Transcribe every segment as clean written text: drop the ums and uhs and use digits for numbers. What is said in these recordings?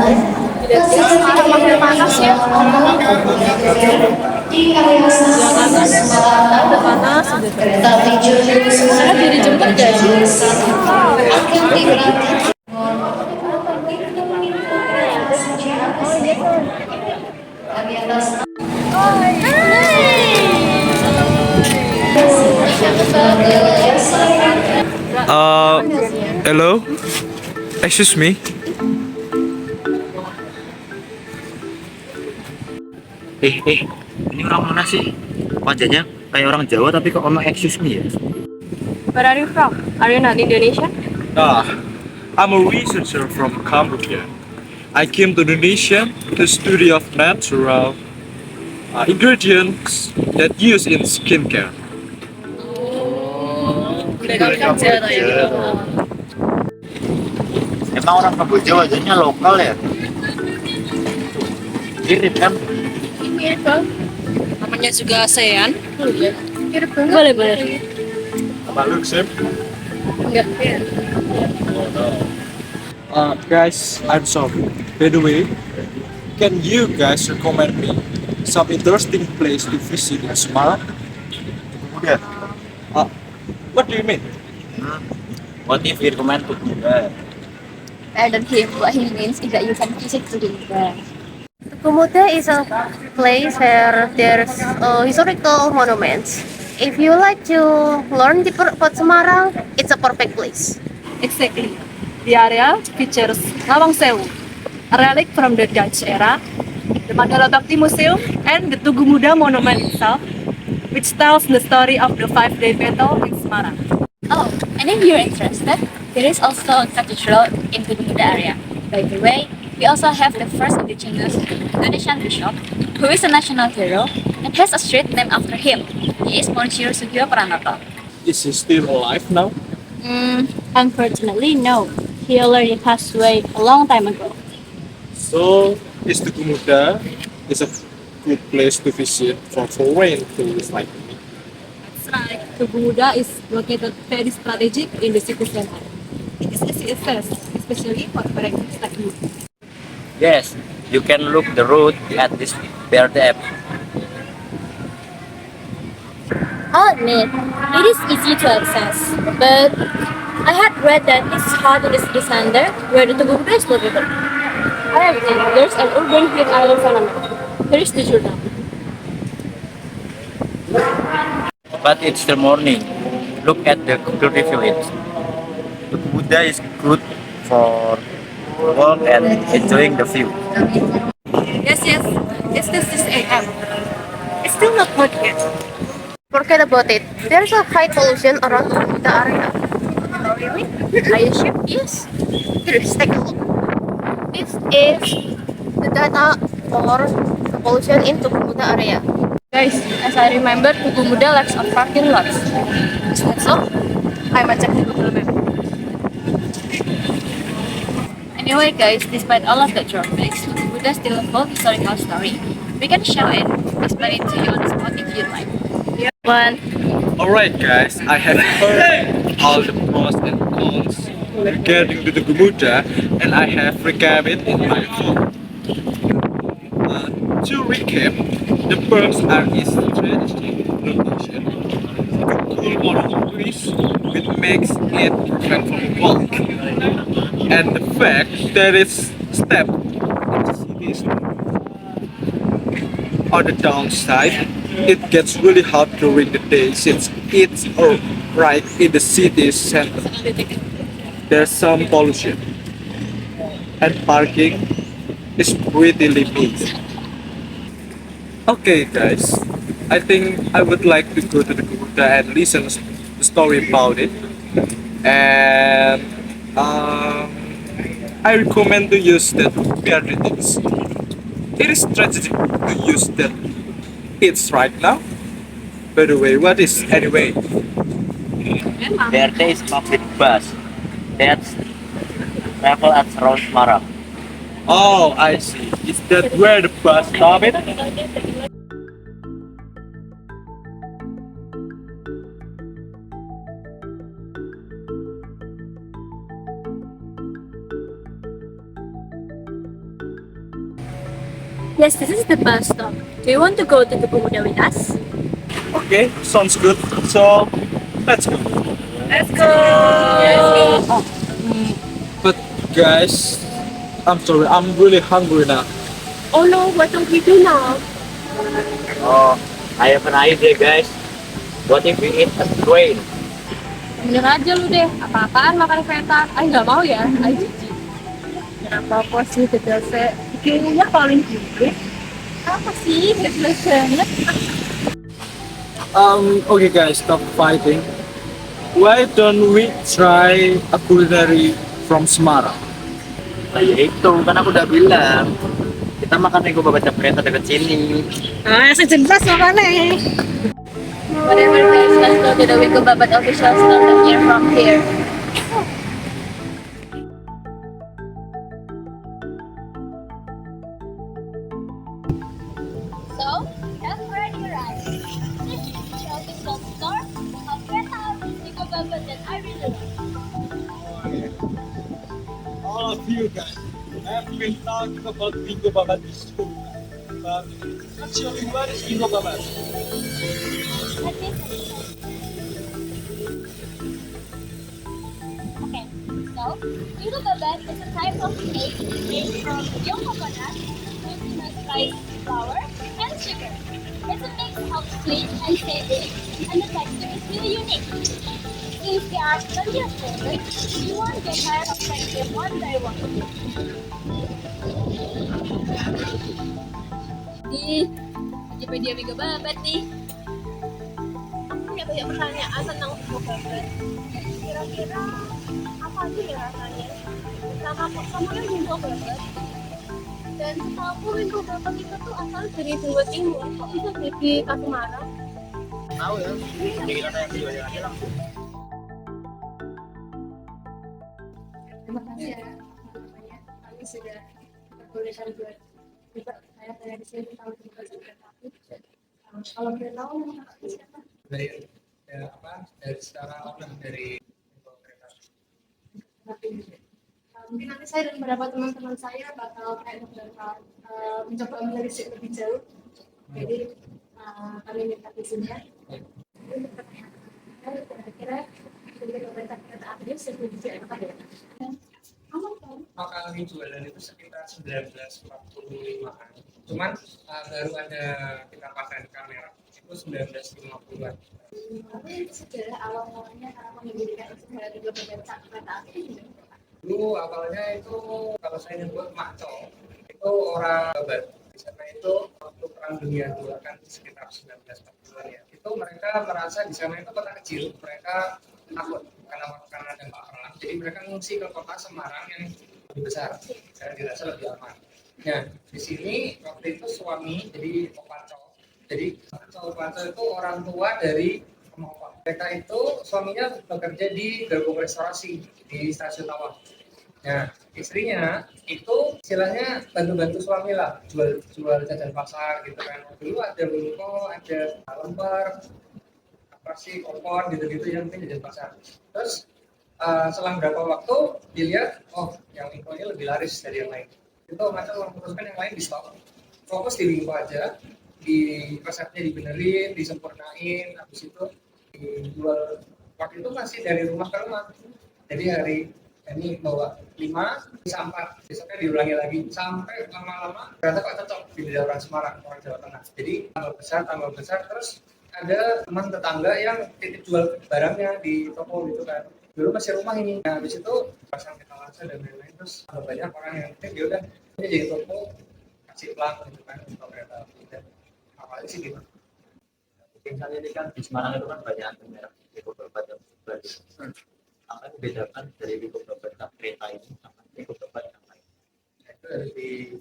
Makin panas ya. Di area stasiun Semarang udah panas udah. Kereta tujuan Semarang jadi jemput gak sih? Akan diberangkatkan. Kami atas Uh, Hello? Excuse me? Ini orang mana sih? Wajahnya kayak orang Jawa tapi kok ngomong excuse me ya? Where are you from? Are you not Indonesian? Ah, I'm a researcher from Cambodia. I came to Indonesia to study of natural ingredients that used in skincare. Emang orang Kamboja wajahnya lokal ya? Mirip kan? Namanya juga ASEAN. Boleh boleh. Apa look same? Enggak. Guys, I'm sorry. By the way, can you guys recommend me some interesting place to visit in Semarang? Udah. What do you mean? What if you recommend to Buddha? I don't hear what he means is that you can visit to the Komodo is a place where there's historical monuments. If you like to learn about Semarang, it's a perfect place. Exactly. The area features Lawang Sewu, a relic from the Dutch era, the Mandala Bakti Museum, and the Tugu Muda monument itself, which tells the story of the five-day battle in Semarang. Oh, and if you're interested, there is also a cathedral in the Muda area. By the way, we also have the first indigenous Indonesian bishop, who is a national hero and has a street named after him. He is Monsieur Sugio Pranoto. Is he still alive now? Unfortunately, no. He already passed away a long time ago. So, is the Gumuda is a good place to visit for foreign tourists like me? That's right. Tugu Muda is located very strategic in the city center. It is easy access, especially for foreigners like you. Yes, you can look the route at this BRT app. I'll admit, it is easy to access, but I had read that it's hard in the city center where the Tugu Muda is located. However, there's an urban green island phenomenon. Here is the journal. But it's still morning. Look at the Google review it. The Buddha is good for walk and enjoying the view. Yes, it's still 6 a.m. It's still not hot yet. Forget about it. There's a high pollution around the area. Oh, really? Are you sure? Yes. Here, take a look. This is the data for the pollution in Tugu Muda area. Guys, as I remember, Tugu Muda lacks of parking lots. Is that so? I might check the Google Map. Anyway, guys, despite all of the drawbacks, Tugu Muda still a full historical story. We can show it, explain it to you on the spot if you'd like. One. Alright guys, I have heard all the pros and cons regarding to the Gumuda and I have recapped it in my phone. To recap, the birds are its strategic location, cool mountain trees which makes it perfect for walk, and the fact that it's step in the cities. On the downside, it gets really hot during the day since it's right in the city center. There's some pollution, and parking is pretty limited. Okay guys, I think I would like to go to the Garuda and listen the story about it. And I recommend to use that BRT things. It is strategic to use that it's right now. By the way, what is anyway? BRT is public bus that's travel at around Semarang. Oh, I see. Is that where the bus stop it? Yes, this is the bus stop. Do you want to go to the Pemuda with us? Okay, sounds good. So let's go. Let's go. But guys, I'm sorry, I'm really hungry now. Oh no, what don't we do now? Oh, I have an idea, guys. What if we eat a train? Bener aja lu deh, apa-apaan makan kereta? Ay nggak mau ya, ay jijik. Kenapa sih tetese? Kayaknya paling gede. Apa sih? Jelas banget. Okay guys, stop fighting. Why don't we try a culinary from Semarang? Nah, ya itu kan aku udah bilang. Kita makan nego babat kereta dekat sini. Ah, sejelas makanya. Whatever guys, let's go to the Wiku Babat official store and hear from here. So, we have already arrived. This is the official store of Kereta Api Wiku Babat that I really love. All of you guys have been talking about Bingo Babat this school. But actually, what is Bingo Babat? Okay, so Wiku Babat is a type of cake made from young coconut with rice flour and sugar. It's a mix of sweet and savory, and the texture is really unique. Since there are plenty of flavors, you won't get tired of trying them one by one. Di Wikipedia Wiku Babat nih. Aku punya banyak pertanyaan tentang Wiku Babat. Kira-kira apa aja ya rasanya? Sama yang Wiku Babat. Dan setahu Wiku Babat itu tuh asal dari Jawa Timur. Kok bisa jadi ke Semarang? Tahu ya? Jadi kita tanya beliau aja langsung. Terima kasih ya namanya. Kami sudah berkuliah buat juga saya di sini tahu juga sudah tapi kalau boleh tahu siapa? Dari dari secara online dari kereta. Mungkin nanti saya dan beberapa teman-teman saya bakal mencoba menelisik lebih jauh. Jadi kami minta izinnya. Untuk pertanyaan kira-kira dari pemerintah kereta api sebelumnya apa ya? Kali jualan itu sekitar 1945-an. Cuman baru ada kita pasang kamera itu 1950-an. Tapi sejarah awal-awalnya karena mendirikan usaha juga pemerintah kereta api. Dulu awalnya itu kalau saya nyebut Makco itu orang Babat. Di sana itu waktu perang dunia II kan sekitar 1940-an ya. Itu mereka merasa di sana itu kota kecil, mereka takut karena ada perang. Jadi mereka ngungsi ke kota Semarang yang lebih besar, saya dirasa lebih aman. Nah, di sini waktu itu suami jadi Opanco. Jadi Opanco itu orang tua dari Opa. Mereka itu suaminya bekerja di gerbong restorasi di stasiun Tawang. Nah, istrinya itu istilahnya bantu-bantu suami lah, jual jajan pasar gitu kan. Dulu ada bungko, ada lembar, apa sih opor gitu-gitu yang penting jajan pasar. Terus selang berapa waktu dilihat, oh yang Wingko ini lebih laris dari yang lain. Itu macam memutuskan yang lain di stop, fokus di Wingko aja, di resepnya dibenerin, disempurnain, habis itu dijual. Waktu itu masih dari rumah ke rumah. Jadi hari ini bawa 5 bisa 4, besoknya diulangi lagi sampai lama-lama ternyata kok cocok di lidah orang Semarang, orang Jawa Tengah. Jadi tambah besar terus ada teman tetangga yang titip jual barangnya di toko gitu kan. Dulu masih rumah ini, nah habis itu pasang etalase dan lain-lain, terus ada banyak orang yang ya udah ini jadi toko kasih pelang gitu kan untuk kereta api. Dan awalnya sih gitu. Misalnya ini kan di Semarang itu kan banyak merek Wiku Babat yang berbeda. Apa yang membedakan dari Wiku Babat kereta ini sama Wiku Babat yang lain? Itu dari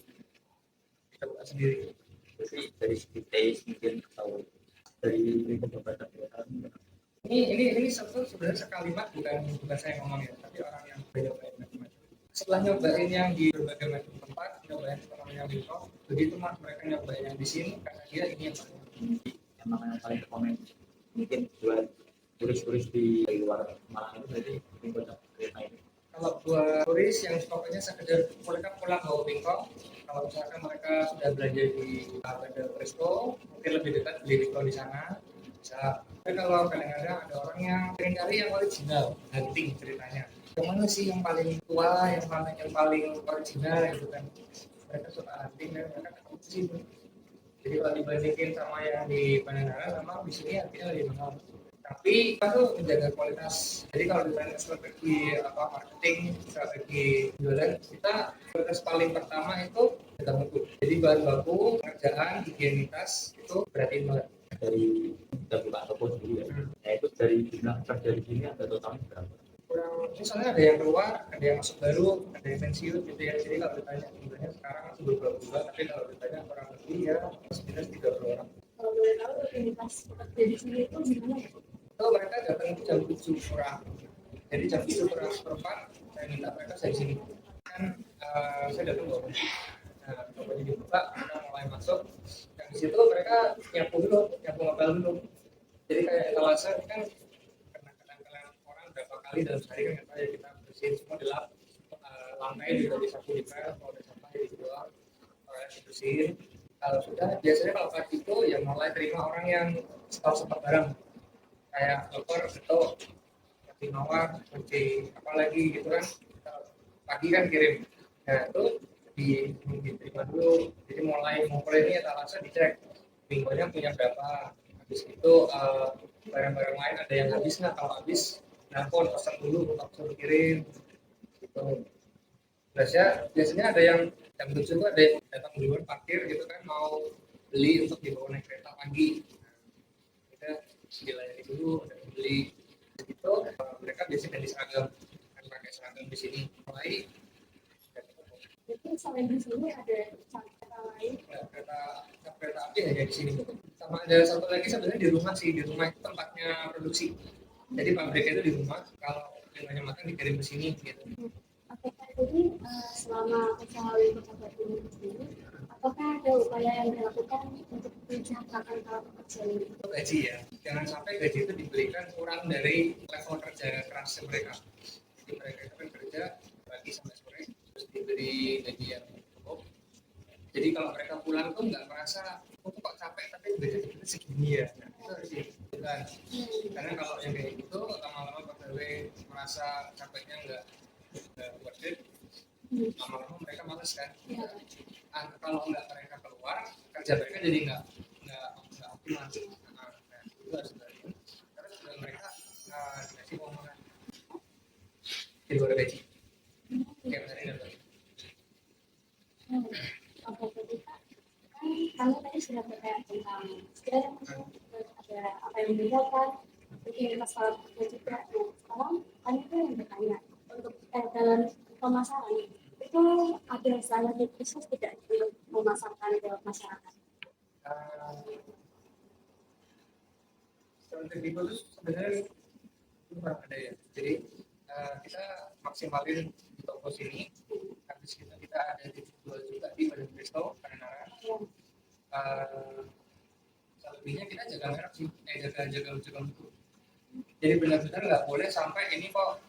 kita sendiri. Jadi dari segi taste mungkin atau dari Wiku Babat kereta Ini sebenarnya sekalimat bukan saya ngomong ya, tapi orang yang nyobain macam-macam. Setelah nyobain yang di berbagai macam tempat, nyobain yang di top, begitu mas mereka nyobain yang di sini karena dia ini yang paling komen mungkin buat turis-turis di luar Semarang itu jadi Wiku Babat kereta ini. Kalau buat turis yang pokoknya sekedar mereka pulang bawa pingkong. Kalau misalkan mereka sudah belanja di ada resto, mungkin lebih dekat beli pingkong di sana bisa. Tapi kalau kadang-kadang ada orang yang pengen cari yang original, hunting ceritanya. Yang mana sih yang paling tua, yang paling original gitu kan? Mereka suka hunting dan mereka ketemu di sini. Jadi kalau dibandingin sama yang di Pangandaran, memang di sini harganya lebih mahal. Tapi kita tuh menjaga kualitas. Jadi kalau ditanya strategi marketing, strategi jualan, kita prioritas paling pertama itu data mutu. Jadi bahan baku, pengerjaan, higienitas itu berarti banget. Dari kita buka toko dulu ya. Nah itu dari jumlah kerja di sini ada totalnya berapa? Kurang, misalnya ada yang keluar, ada yang masuk baru, ada yang pensiun gitu ya. Jadi kalau ditanya jumlahnya sekarang masih berubah-ubah, tapi kalau ditanya kurang lebih ya sekitar 30 orang. Kalau boleh tahu rutinitas pekerja di sini itu gimana ya? Itu mereka datang jam 7 kurang. Jadi jam 7 kurang seperempat, saya minta mereka saya di sini. Kan saya datang bawa kunci. Nah, tokonya dibuka, mereka mulai masuk. Dan di situ mereka nyapu ngepel dulu. Jadi kayak etalase kan kena orang berapa kali dalam sehari kan ya kita bersihin semua di lap, lantai juga disapu dipel, kalau ada sampah ya dibuang, toilet dibersihin. Kalau sudah biasanya kalau pagi itu ya mulai terima orang yang stok barang kayak koper atau kunci mawar, kunci apa lagi gitu kan. Pagi kan kirim. Nah itu diterima dulu. Jadi mulai ini etalase dicek minggunya punya berapa. Habis itu barang-barang lain ada yang habis nggak? Kalau habis nelfon pesan dulu untuk kirim gitu. Biasanya ada yang jam 7 itu ada yang datang duluan parkir gitu kan, mau beli untuk dibawa naik kereta pagi. Kita dilayani dulu, ada yang beli gitu. Mereka biasanya ganti seragam, kan pakai seragam di sini. Mulai Jadi selain di sini ada cara lain. kereta api hanya di sini. Sama ada satu lagi sebenarnya di rumah sih, di rumah itu tempatnya produksi. Jadi pabriknya itu di rumah, kalau yang makan dikirim ke sini gitu. Apakah jadi selama usaha bekerja di sini, apakah ada upaya yang dilakukan untuk mensejahterakan para pekerja ini? Untuk gaji ya, jangan sampai gaji itu diberikan kurang dari level kerja keras mereka. Jadi mereka itu kan kerja pagi sampai sore, terus diberi gaji yang cukup. Jadi kalau mereka pulang tuh nggak merasa kok capek tapi gaji kita segini ya. Nah, itu harus dilakukan. Karena kalau yang kayak gitu lama-lama pegawai merasa capeknya nggak worth it, lama-lama mereka males kan. Kalau nggak mereka keluar, kerja mereka jadi nggak optimal. Nah, itu harus dilakukan. Terus juga mereka dikasih uang makan di luar gaji. Kayak misalnya dapat. Oke, jadi Pak, kan kami tadi sudah bertanya tentang sekiranya ada apa yang membedakan, mungkin masalah pekerja juga. Nah, sekarang kami tuh yang bertanya untuk dalam pemasaran itu ada strategi khusus tidak untuk memasarkan ke masyarakat? Strategi khusus sebenarnya belum ada ya. Jadi kita maksimalin di toko sini. Habis kita ada di jual juga di Badan Resto Pangandaran. Selebihnya kita jaga merek sih, jaga mutu. Jadi benar-benar nggak boleh sampai ini kok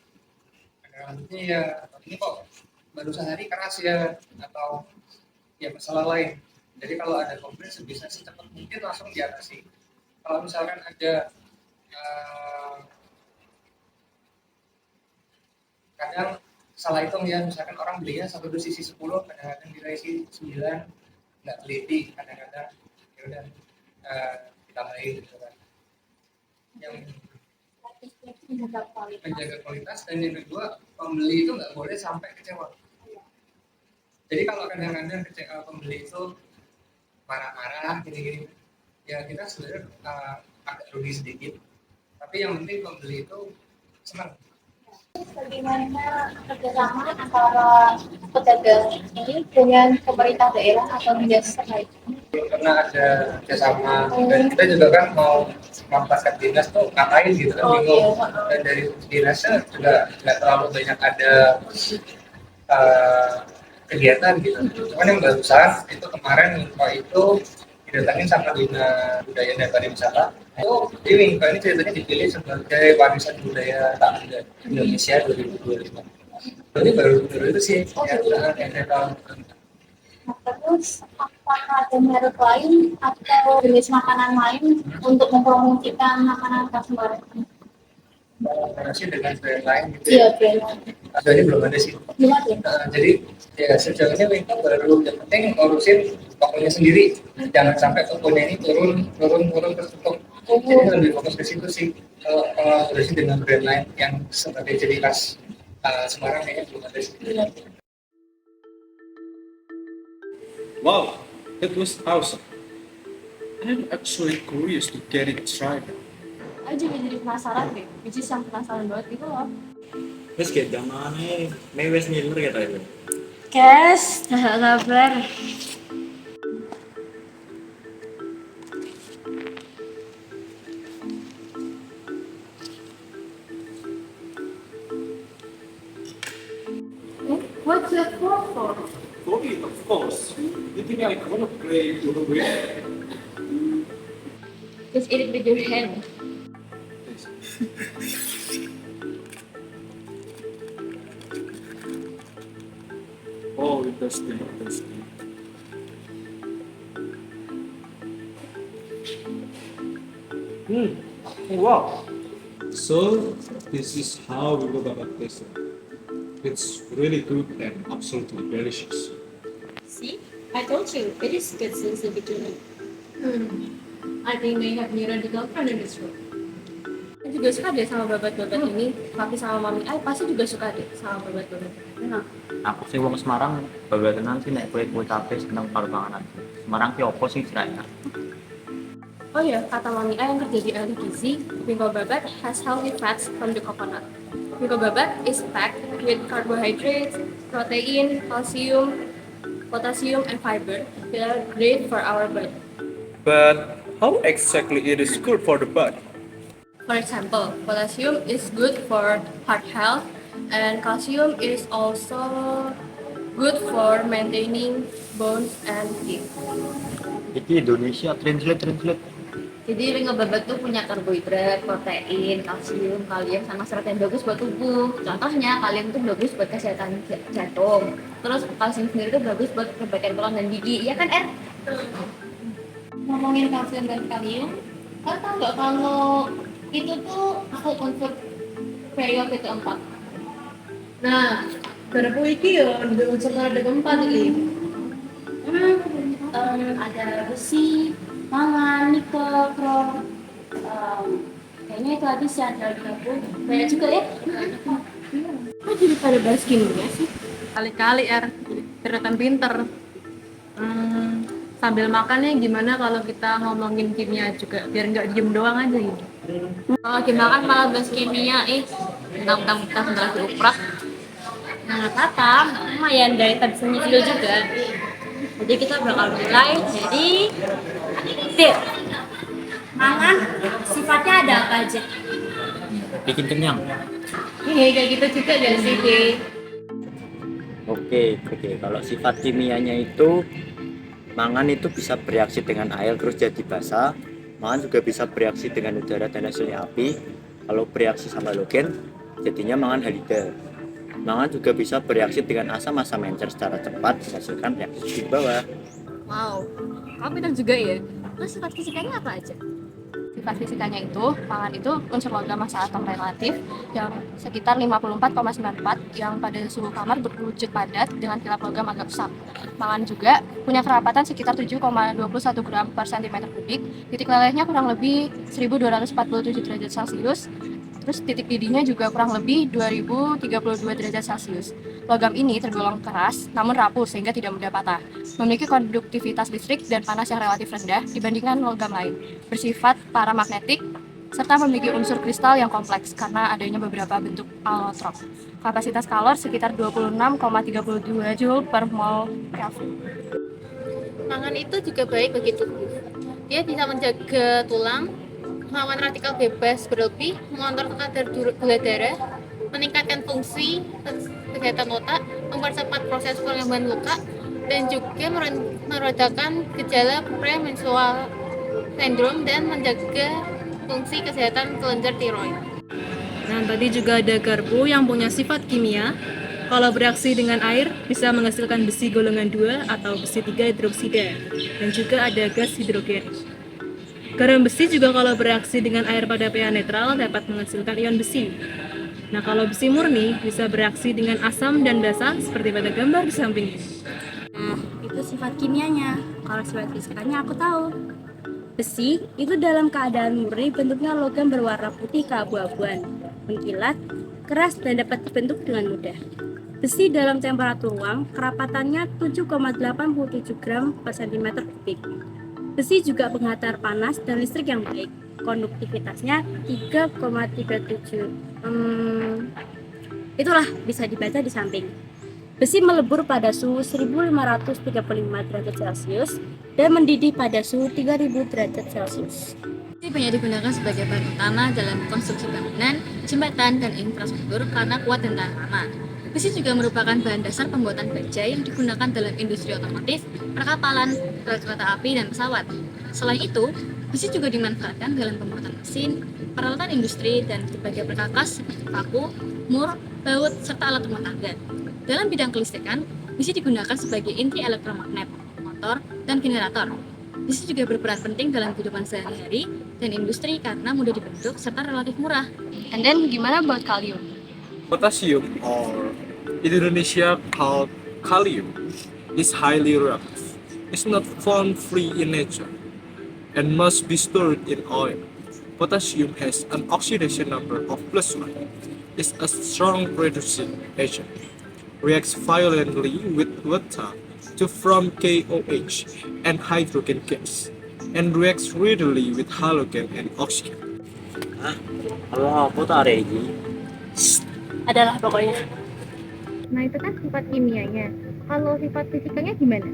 ada rambutnya ya, atau ini kok baru sehari keras ya, atau ya masalah lain. Jadi kalau ada komplain sebisa secepat mungkin langsung diatasi. Kalau misalkan ada kadang salah hitung ya, misalkan orang belinya satu dus isi 10, kadang-kadang dia isi 9, nggak teliti, kadang-kadang ya udah ditambahin gitu kan. Yang menjaga kualitas, dan yang kedua pembeli itu nggak boleh sampai kecewa. Jadi kalau kadang-kadang pembeli itu marah-marah gini-gini, ya kita sebenarnya agak rugi sedikit, tapi yang penting pembeli itu senang. Bagaimana kerjasama antara pedagang ini dengan pemerintah daerah atau dinas terkait? Karena ada kerjasama, dan kita juga kan mau memanfaatkan dinas tuh ngapain gitu kan, bingung. Dan dari dinasnya juga nggak terlalu banyak ada kegiatan gitu. Cuman yang barusan itu kemarin info itu didatangin sama Dinas Budaya dan Pariwisata. Itu ini ceritanya dipilih sebagai warisan budaya tak Indonesia 2025. Ini baru itu sih yang saya tahu. Nah, terus apakah ada merek lain atau jenis makanan lain untuk mempromosikan makanan khas Semarang? Kolaborasi dengan brand lain gitu Iya, ya. brand. Ada ini belum ada sih. Belum ada. Jadi ya sejauh ini mereka baru yang penting ngurusin tokonya sendiri. Jangan sampai tokonya ini turun terus tutup. Jadi lebih fokus ke situ sih. Kalau kolaborasi dengan brand lain yang sebagai ciri khas Semarang kayaknya belum ada sih. Wow, that was awesome. I'm actually curious to get it tried. Aku juga jadi penasaran deh, which is yang penasaran banget gitu loh. Wis kayak zamane me wis ngiler kata itu. Kes, gak sabar. What's that for? Bobby, of course. You think I wanna play to the win? Just eat it with your hand. Oh, interesting, interesting. Wow. So, this is how we go about this. It's really good and absolutely delicious. See, I told you, it is good since the beginning. I think they have new radical friend in this room. Aku juga suka deh sama babat-babat ini. Papi sama mami, pasti juga suka deh sama babat-babat. Enak. Aku sih wong Semarang babatunan sih nek kue tape seneng karo panganan. Semarang ki opo sing cerai. Oh ya, kata mami yang kerja di ahli gizi, minggu babat has healthy fats from the coconut. Minggu babat is packed with carbohydrates, protein, calcium, potassium, and fiber. They are great for our body. But how exactly it is good for the body? For example, potassium is good for heart health, and calcium is also good for maintaining bones and teeth. Iki Indonesia translate. Jadi ring babat tuh punya karbohidrat, protein, kalsium, kalium, sama serat yang bagus buat tubuh. Contohnya kalium itu bagus buat kesehatan jantung. Terus kalsium sendiri itu bagus buat perbaikan tulang dan gigi. Iya kan, Er? Ngomongin kalsium dan kalium, kalian tahu nggak kalau itu tuh full unsur periode keempat. Nah, berapa iki ya di unsur ada keempat ini? Ada besi, mangan, nikel, krom. Kayaknya itu habis ya, ada 30. Banyak juga ya. Kok jadi pada bahas kimia sih? Kali-kali ternyata pinter. Sambil makannya gimana kalau kita ngomongin kimia juga, biar nggak diem doang aja gitu. Kalau lagi makan malah bahas kimia, mentang-mentang kita sebelah diuprak. Nah, kata lumayan dari tadi nyicil juga. Jadi kita bakal mulai. Jadi, tip. Mangan sifatnya ada apa aja? Bikin kenyang. Kayak gitu juga gak sih, Ki? Oke. Kalau sifat kimianya itu mangan itu bisa bereaksi dengan air terus jadi basa. Mangan juga bisa bereaksi dengan udara dan hasilnya api. Kalau bereaksi sama halogen, jadinya mangan halida. Mangan juga bisa bereaksi dengan asam encer secara cepat menghasilkan reaksi di bawah. Wow, kamu pintar juga ya. Terus sifat fisikanya apa aja? Sifat fisikanya itu, mangan itu unsur logam massa atom relatif yang sekitar 54,94 yang pada suhu kamar berwujud padat dengan kilap logam agak besar. Mangan juga punya kerapatan sekitar 7,21 gram per cm kubik. Titik lelehnya kurang lebih 1247 derajat Celcius. Terus titik didihnya juga kurang lebih 2032 derajat Celcius. Logam ini tergolong keras namun rapuh sehingga tidak mudah patah. Memiliki konduktivitas listrik dan panas yang relatif rendah dibandingkan logam lain. Bersifat paramagnetik serta memiliki unsur kristal yang kompleks karena adanya beberapa bentuk allotrop. Kapasitas kalor sekitar 26,32 Joule per mol Kelvin. Mangan itu juga baik bagi tubuh. Dia bisa menjaga tulang, melawan radikal bebas berlebih, mengontrol kadar gula darah, meningkatkan fungsi kesehatan otak, mempercepat proses penyembuhan luka, dan juga meredakan gejala premenstrual syndrome dan menjaga fungsi kesehatan kelenjar tiroid. Nah, tadi juga ada garpu yang punya sifat kimia Kalau bereaksi dengan air, bisa menghasilkan besi golongan 2 atau besi 3 hidroksida, dan juga ada gas hidrogen. Garam besi juga kalau bereaksi dengan air pada pH netral dapat menghasilkan ion besi. Nah, kalau besi murni bisa bereaksi dengan asam dan basa seperti pada gambar di samping ini. Nah, itu sifat kimianya. Kalau sifat fisikanya aku tahu. Besi itu dalam keadaan murni bentuknya logam berwarna putih keabu-abuan, mengkilat, keras dan dapat dibentuk dengan mudah. Besi dalam temperatur ruang kerapatannya 7,87 gram per cm kubik. Besi juga penghantar panas dan listrik yang baik. Konduktivitasnya 3,37. Itulah bisa dibaca di samping. Besi melebur pada suhu 1535 derajat Celcius dan mendidih pada suhu 3000 derajat Celcius. Besi banyak digunakan sebagai bahan utama dalam konstruksi bangunan, jembatan, dan infrastruktur karena kuat dan tahan lama. Besi juga merupakan bahan dasar pembuatan baja yang digunakan dalam industri otomotif, perkapalan, kereta api, dan pesawat. Selain itu, besi juga dimanfaatkan dalam pembuatan mesin, peralatan industri, dan sebagai perkakas, paku, mur, baut, serta alat rumah tangga. Dalam bidang kelistrikan, besi digunakan sebagai inti elektromagnet, motor, dan generator. Besi juga berperan penting dalam kehidupan sehari-hari dan industri karena mudah dibentuk serta relatif murah. And then gimana buat kalium? Potassium, or in Indonesia called kalium, is highly reactive. It's not found free in nature and must be stored in oil. Potassium has an oxidation number of +1. It's a strong reducing agent. Reacts violently with water to form KOH and hydrogen gas, and reacts readily with halogen and oxygen. Kalau aku tak ada ini. Adalah pokoknya. Nah, itu kan sifat kimianya. Kalau sifat fisikanya gimana?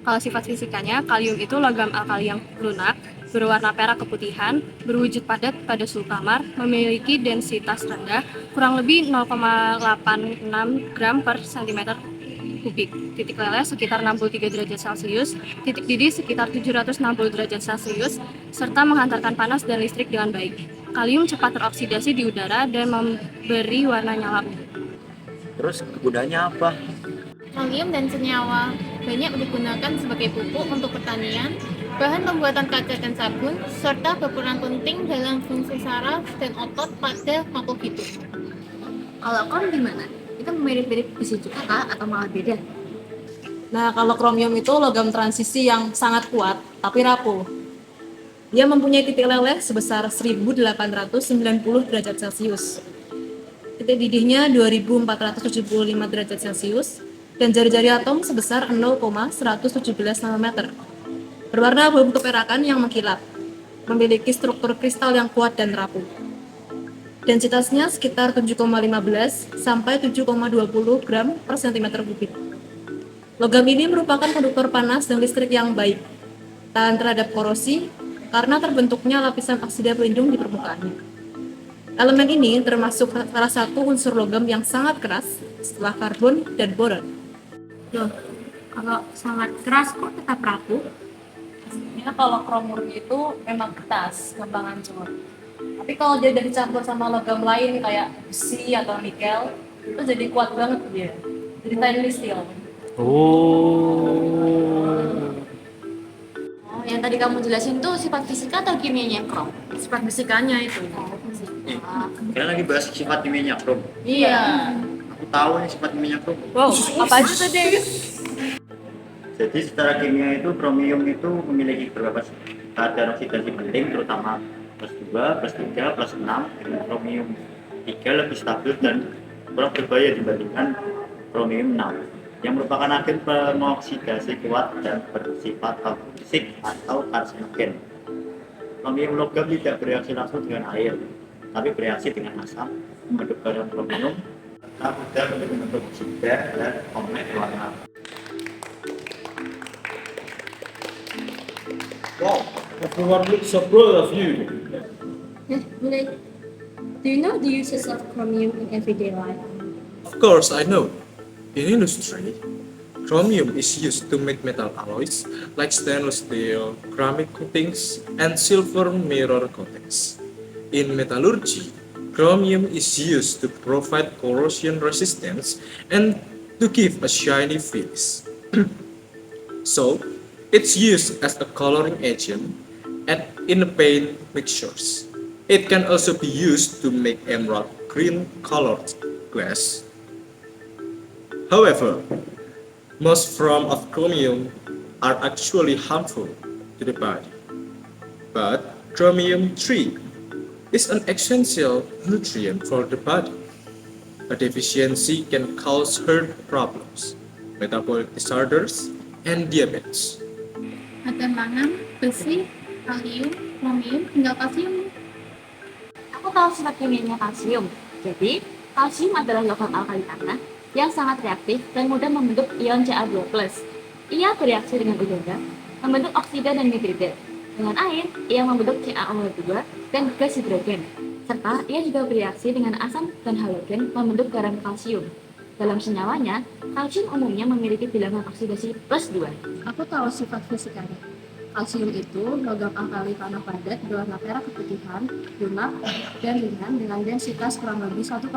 Kalau sifat fisikanya, kalium itu logam alkali yang lunak, berwarna perak keputihan, berwujud padat pada suhu kamar, memiliki densitas rendah, kurang lebih 0,86 gram per cm kubik. Titik leleh sekitar 63 derajat Celcius, titik didih sekitar 760 derajat Celcius, serta menghantarkan panas dan listrik dengan baik. Kalium cepat teroksidasi di udara dan memberi warna nyala ungu. Terus kegunaannya apa? Kalium dan senyawa banyak digunakan sebagai pupuk untuk pertanian, bahan pembuatan kaca dan sabun, serta berperan penting dalam fungsi saraf dan otot pada makhluk hidup. Kalau krom gimana? Itu mirip-mirip besi juga kah atau malah beda? Nah, kalau kromium itu logam transisi yang sangat kuat tapi rapuh. Dia mempunyai titik leleh sebesar 1890 derajat Celcius. Titik didihnya 2475 derajat Celcius dan jari-jari atom sebesar 0,117 nanometer. Berwarna abu-abu keperakan yang mengkilap, memiliki struktur kristal yang kuat dan rapuh. Densitasnya sekitar 7,15 sampai 7,20 gram per cm kubik. Logam ini merupakan konduktor panas dan listrik yang baik, tahan terhadap korosi karena terbentuknya lapisan oksida pelindung di permukaannya. Elemen ini termasuk salah satu unsur logam yang sangat keras setelah karbon dan boron. Loh, kalau sangat keras kok tetap rapuh? Ya, kalau krom murni itu memang kertas, gampang hancur. Tapi kalau dia udah dicampur sama logam lain kayak besi atau nikel, itu jadi kuat banget dia. Jadi stainless steel. Yang tadi kamu jelasin tuh sifat fisika atau kimianya krom? Sifat fisikanya itu. Kalian lagi bahas sifat kimianya krom. Iya. Aku tahu nih sifat kimianya krom. Wow, apa aja tadi? Jadi secara kimia itu kromium itu memiliki beberapa kadar oksidasi penting, terutama +2, +3, +6. Dengan kromium 3 lebih stabil dan kurang berbahaya dibandingkan kromium 6 yang merupakan agen pengoksidasi kuat dan bersifat toksik atau karsinogen. Kromium logam tidak bereaksi langsung dengan air, tapi bereaksi dengan asam, membentuk garam kromium, serta mudah untuk membentuk oksida dan kompleks warna. Wow, everyone looks so proud of you. Mulai. Do you know the uses of chromium in everyday life? Of course, I know. In industry, chromium is used to make metal alloys like stainless steel, ceramic coatings, and silver mirror coatings. In metallurgy, Chromium is used to provide corrosion resistance and to give a shiny finish. So, it's used as a coloring agent and in paint mixtures. It can also be used to make emerald green colored glass. However, most forms of chromium are actually harmful to the body. But chromium 3 is an essential nutrient for the body. A deficiency can cause heart problems, metabolic disorders, and diabetes. Ada mangan, besi, kalium, chromium, hingga kalsium. Aku tahu sifat kimianya kalsium. Jadi, kalsium adalah logam alkali tanah yang sangat reaktif dan mudah membentuk ion Ca2+. Ia bereaksi dengan udara, membentuk oksida dan nitrida. Dengan air, ia membentuk CaO2 dan gas hidrogen. Serta ia juga bereaksi dengan asam dan halogen membentuk garam kalsium. Dalam senyawanya, kalsium umumnya memiliki bilangan oksidasi +2. Aku tahu sifat fisikanya. Kalsium itu logam alkali tanah padat berwarna perak keputihan, lunak, dan ringan dengan densitas kurang lebih 1,55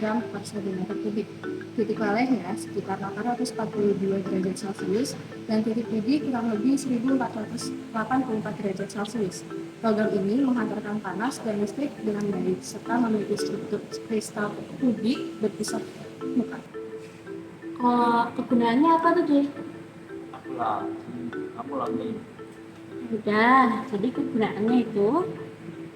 gram per cm kubik. Titik lelehnya sekitar 842 derajat Celcius dan titik didih kurang lebih 1484 derajat Celcius. Logam ini menghantarkan panas dan listrik dengan baik serta memiliki struktur kristal kubik berpusat muka. Kegunaannya apa tuh, Dul? Kamu lagi. Udah, jadi kegunaannya itu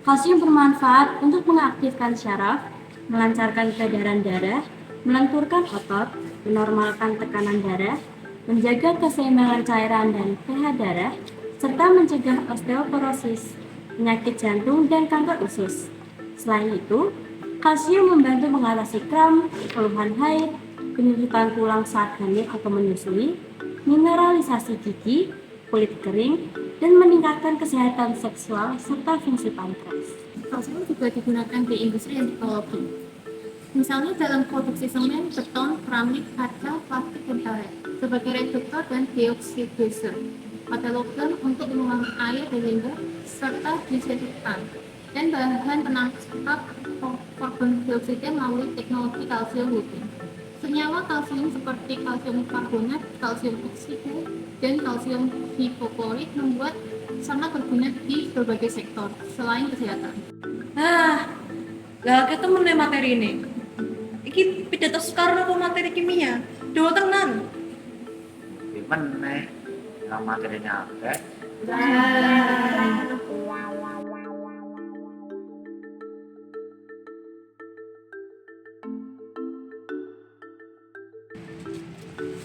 kalsium bermanfaat untuk mengaktifkan syaraf, melancarkan peredaran darah, melenturkan otot, menormalkan tekanan darah, menjaga keseimbangan cairan dan pH darah, serta mencegah osteoporosis, penyakit jantung, dan kanker usus. Selain itu, kalsium membantu mengatasi kram, keluhan haid, penyusutan tulang saat hamil atau menyusui, mineralisasi gigi, kulit kering, dan meningkatkan kesehatan seksual serta fungsi pankreas. Kalsium juga digunakan di industri teknologi. Misalnya dalam produksi semen, beton, keramik, kaca, plastik, dan karet, sebagai reduktor dan deoksidizer pada logam untuk mengurangi air dan limbah, serta disinfektan, dan bahan penangkap karbon dioksida melalui teknologi kalsium looping. Senyawa kalsium seperti kalsium karbonat, kalsium oksida, dan kalsium hipoklorit membuat sangat berguna di berbagai sektor selain kesehatan. Lah ketemu nih materi ini. Iki pidato Soekarno apa materi kimia? Dua tenan. Gimana? Yang materinya apa?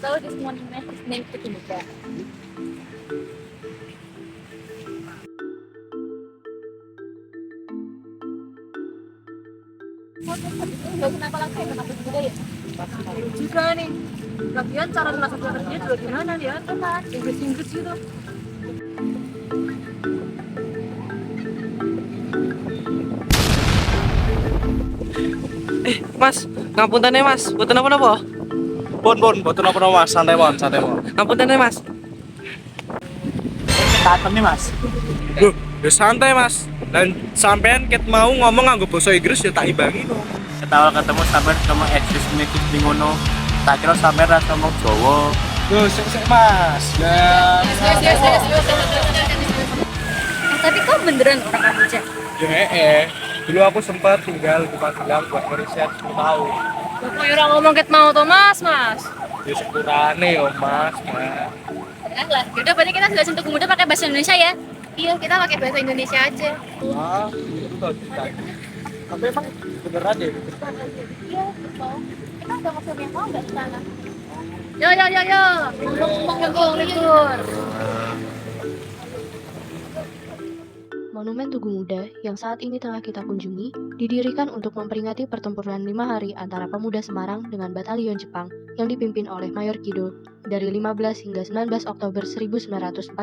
So this monument is named Tukumuda. Kenapa langsung kenapa juga ya? Juga nih. Lagian cara masak dia juga gimana dia? Coba Inggris gitu. Mas, ngapunten mas, boten apa-apa. Pun, betul apa mas, santai mon. Ngapunten mas. Takon nih mas. Loh, ya santai mas. Dan sampean ket mau ngomong nganggo basa Inggris ya tak imbangi no. Ketawa ketemu sampean sama excuse me di ngono. Tak kira sampean rasa ngomong Jawa. Loh, sik mas. Ya. Tapi kau beneran orang Kamboja? Ya dulu aku sempat tinggal di Magelang buat ngeriset 10 tahun. Kok orang ngomong ket mau to mas? Ya sepurane yo mas. Lah, yaudah berarti kita sudah sentuh muda pakai bahasa Indonesia ya. Iya, kita pakai bahasa Indonesia aja. Wah, itu tau kita. Tapi emang beneran deh. Iya, betul. Kita ada maksud yang mau nggak di sana? Yo. Ngomong libur. Monumen Tugu Muda yang saat ini tengah kita kunjungi didirikan untuk memperingati pertempuran 5 hari antara pemuda Semarang dengan batalion Jepang yang dipimpin oleh Mayor Kido dari 15 hingga 19 Oktober 1945.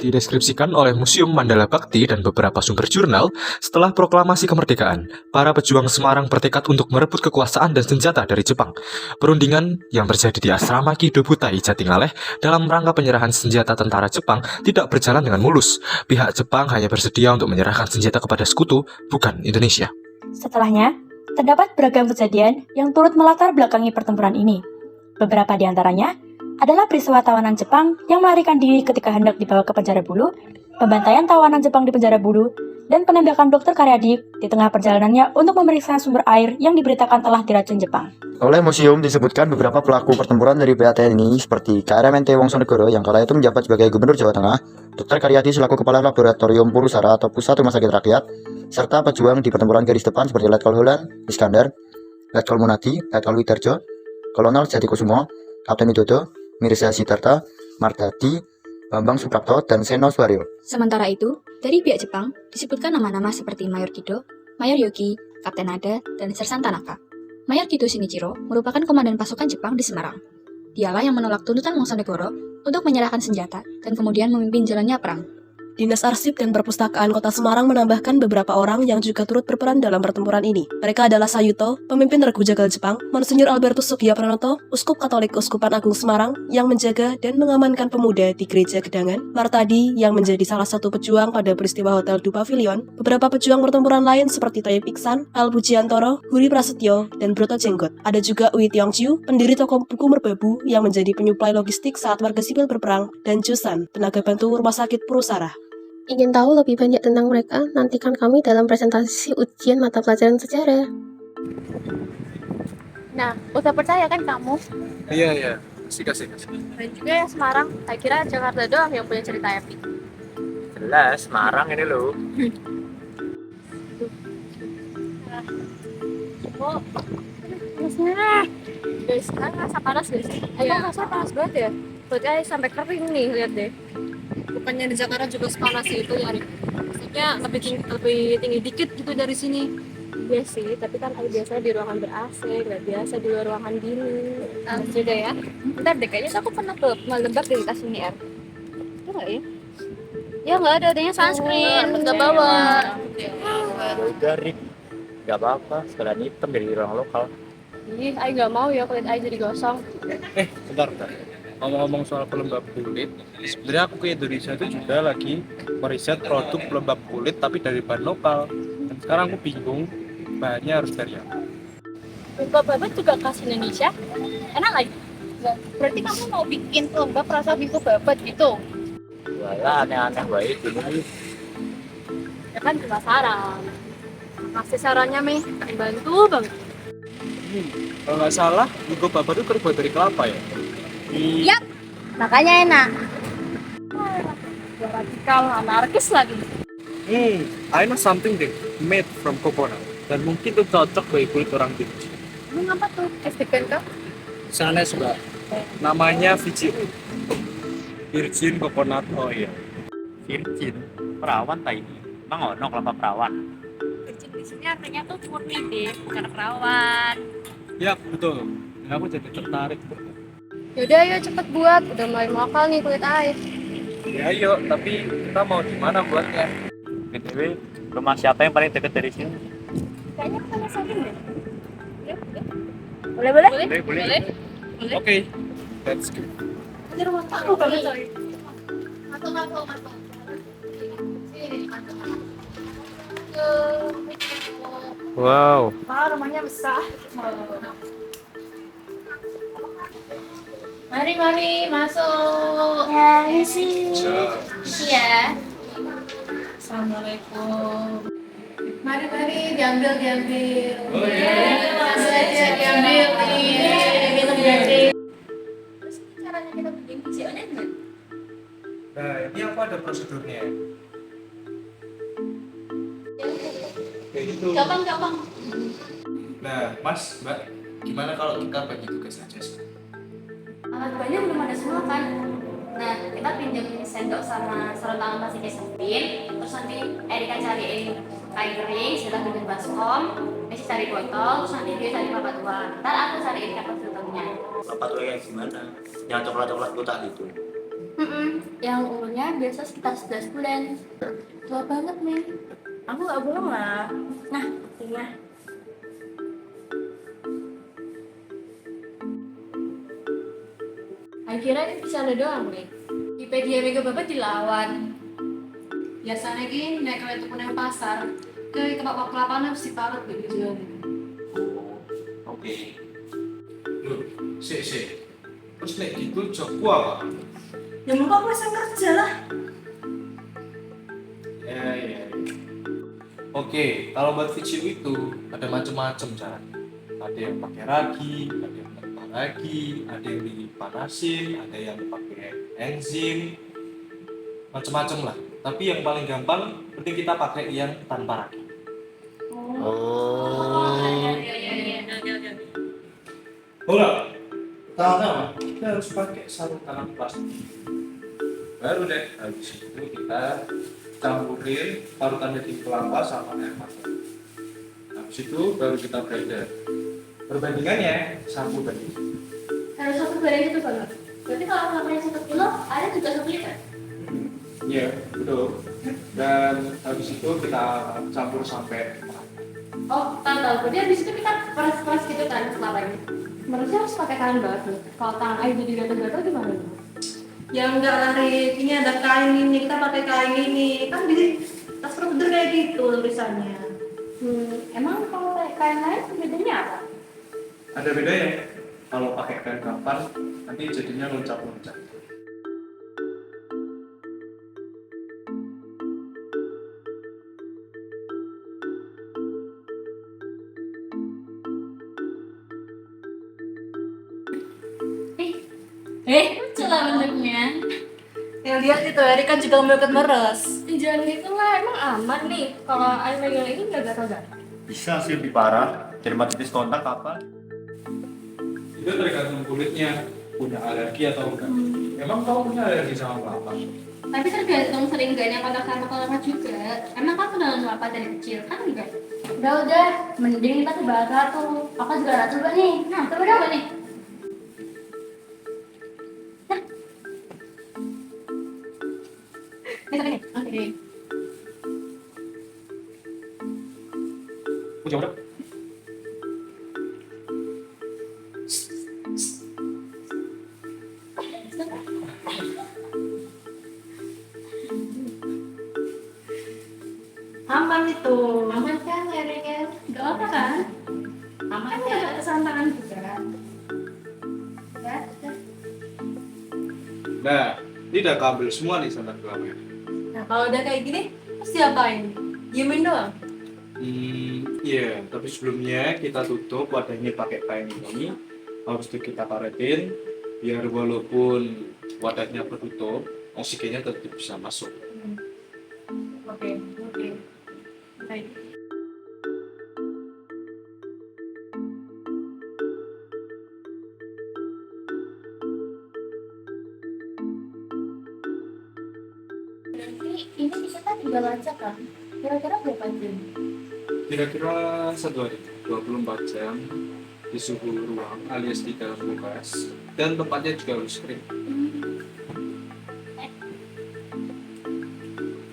Dideskripsikan oleh Museum Mandala Bakti dan beberapa sumber jurnal, setelah proklamasi kemerdekaan, para pejuang Semarang bertekad untuk merebut kekuasaan dan senjata dari Jepang. Perundingan yang terjadi di asrama Kido Butai, Jatingaleh dalam rangka penyerahan senjata tentara Jepang tidak berjalan dengan mulus. Pihak Jepang hanya bersedia untuk menyerahkan senjata kepada sekutu, bukan Indonesia. Setelahnya, terdapat beragam kejadian yang turut melatar belakangi pertempuran ini. Beberapa di antaranya adalah peristiwa tawanan Jepang yang melarikan diri ketika hendak dibawa ke penjara Bulu, pembantaian tawanan Jepang di penjara Bulu, dan penembakan Dr. Karyadi di tengah perjalanannya untuk memeriksa sumber air yang diberitakan telah diracun Jepang. Oleh museum disebutkan beberapa pelaku pertempuran dari pihak TNI seperti KRMNT Wongsonegoro yang kala itu menjabat sebagai Gubernur Jawa Tengah, Dr. Karyadi selaku Kepala Laboratorium Purusara atau Pusat Rumah Sakit Rakyat, serta pejuang di pertempuran garis depan seperti Letkol Hulan, Iskandar, Letkol Munadi, Letkol Widarjo, Kolonel Jatikusumo, Kapten Widodo, Mirza Sidarta, Mardadi, Bambang Suprapto, dan Seno Suwaryo. Sementara itu, dari pihak Jepang disebutkan nama-nama seperti Mayor Kido, Mayor Yogi, Kapten Nada, dan Sersan Tanaka. Mayor Kido Shinichiro merupakan komandan pasukan Jepang di Semarang. Dialah yang menolak tuntutan Wongsonegoro untuk menyerahkan senjata dan kemudian memimpin jalannya perang. Dinas Arsip dan Perpustakaan Kota Semarang menambahkan beberapa orang yang juga turut berperan dalam pertempuran ini. Mereka adalah Sayuto, pemimpin Regu Jagal Jepang, Monsinyur Albertus Sugiyapranoto, Uskup Katolik Uskupan Agung Semarang yang menjaga dan mengamankan pemuda di Gereja Gedangan, Martadi yang menjadi salah satu pejuang pada peristiwa Hotel Du Pavilion, beberapa pejuang pertempuran lain seperti Toyib Iksan, Al Bujiantoro, Huri Prasetyo, dan Broto Jenggot. Ada juga Ui Tiongchiu, pendiri toko buku Merbabu yang menjadi penyuplai logistik saat warga sipil berperang, dan Jusan, tenaga bantu Rumah Sakit Purusara. Ingin tahu lebih banyak tentang mereka? Nantikan kami dalam presentasi ujian mata pelajaran sejarah. Nah, udah percaya kan kamu? Iya. Kasih. Dan juga yang Semarang, saya kira Jakarta doang yang punya cerita epic. Jelas, Semarang ini loh. Oh, panasnya. Guys, sekarang ngerasa panas guys. Aku ngerasa panas banget ya. Perut saya sampai kering nih, lihat deh. Bukannya di Jakarta juga sepanas itu ya, maksudnya lebih tinggi dikit gitu dari sini. Iya sih, tapi kan aku biasanya di ruangan ber-AC, nggak biasa di luar ruangan dingin. Juga ya. Bentar deh, kayaknya aku pernah ke Malembak dari Tasini Air. Itu nggak ya? Ya nggak ada, adanya sunscreen, nggak bawa. Dari nggak apa-apa, sekalian hitam dari orang lokal. Ih, aku nggak mau ya kulit aku jadi gosong. Bentar. Ngomong-ngomong soal pelembab kulit, sebenarnya aku ke Indonesia itu juga lagi meriset produk pelembab kulit tapi dari bahan lokal. Dan sekarang aku bingung bahannya harus dari apa. Babat juga khas Indonesia, enak lagi. Berarti kamu mau bikin pelembab rasa bingko babat gitu? Walah, aneh-aneh baik ini. Ya kan penasaran. Kasih sarannya Mi, bantu banget. Kalau nggak salah, bingko babat itu terbuat dari kelapa ya. Yap, makanya enak. Radikal, anarkis lagi. I know something that made from coconut dan mungkin itu cocok bagi kulit orang Indonesia. Emang apa tuh? SDK kah? Sanes mbak, namanya Virgin Coconut Oil. Virgin, perawan tak ini? Emang ono kelapa perawan? Virgin di sini artinya tuh murni deh, bukan perawan. Ya betul, dan aku jadi tertarik. Yaudah ayo cepet buat, udah mulai mokal nih kulit air. Ya ayo, tapi kita mau di mana buatnya? BTW, rumah siapa yang paling dekat dari sini? Kayaknya kita saling deh. Boleh. Oke, let's go. Ini rumah aku banget coy. Masuk. Wow. Rumahnya besar. Mari masuk. Ya, isi ya. Assalamualaikum. Mari diambil. Langsung aja diambil nih. Minum gratis. Terus ini caranya kita bikin PCR-nya gimana? Nah, ini apa ada prosedurnya? Kayak gitu. Gampang. Nah, Mas, Mbak, gimana kalau kita bagi tugas aja sih? Alat banyak belum ada semua kan? Nah, kita pinjam sendok sama sarung tangan plastik Kevin. Terus nanti Erika cariin kain kering, kita bikin baskom, Messi cari botol, terus nanti dia cari papat tua. Ntar aku cariin kapal filternya. Papat tua kayak gimana? Yang coklat-coklat kotak gitu. Yang umurnya biasa sekitar 11 bulan. Tua banget nih. Aku nggak bohong lah. Nah, buktinya. Akhirnya ini bisa ada doang nih. Wikipedia Mega Babat dilawan. Biasanya gini naik kereta punya pasar. Kayak kelapanya mesti parut gitu. Oke. Loh, sih. Terus nek gitu jobku apa? Ya muka aku yang kerja lah. Ya. Oke, kalau buat video itu ada macam-macam cara. Ada yang pakai ragi, ada yang tanpa ragi, ada yang dipanasin, ada yang pakai enzim, macam-macam lah. Tapi yang paling gampang, penting kita pakai yang tanpa ragi. Pertama, kita harus pakai sarung tangan plastik. Baru deh, habis itu kita campurin parutan daging kelapa sama air matang. Habis itu baru kita blender. Perbandingannya 1 banding. Harus 1 barang itu banget. Berarti kalau kelapanya 1 kilo, ada juga 1 liter. Iya, betul. Dan habis itu kita campur sampai merata. Oh, tahu. Berarti habis itu kita peras-peras gitu kan kelapanya. Menurutnya harus pakai tangan banget nih. Kalau tangan aja jadi gatal-gatal gimana? Ya enggak lah, Rik. Ini ada kain ini, kita pakai kain ini. Kan di tas prosedur kayak gitu tulisannya. Emang kalau kain lain bedanya apa? Ada bedanya. Kalau pakai kain kapan, nanti jadinya loncat-loncat. Lucu lah bentuknya. Ya lihat itu, Rik kan juga mau ikut meres. Jangan gitu lah, emang aman nih. Kalau air megang ini nggak gatal-gatal. Bisa sih lebih parah. Dermatitis kontak apa? Itu tergantung kulitnya punya alergi atau enggak. Emang kamu punya alergi sama kelapa? Tapi tergantung sering enggaknya kontak sama kelapa juga. Emang kamu udah kelapa dari kecil kan enggak? Udah, mending kita coba satu. Aku juga udah coba nih. Nah, coba nih. Oke. Punya udah? Aman itu. Aman kan lerengnya? Gak apa kan? Aman kan ada kesantangan juga. Nah, ini udah kabel semua nih santan kelapanya. Nah, kalau udah kayak gini, terus diapain? Diemin doang? Iya, tapi sebelumnya kita tutup wadahnya pakai kain ini. Habis itu kita karetin, biar walaupun wadahnya tertutup, oksigennya tetap bisa masuk. Oke. Baik. Berarti ini kita juga lancar kan? Kira-kira berapa jam? Kira-kira 1 hari, 24 jam di suhu ruang alias di dalam kulkas, dan tempatnya juga harus kering.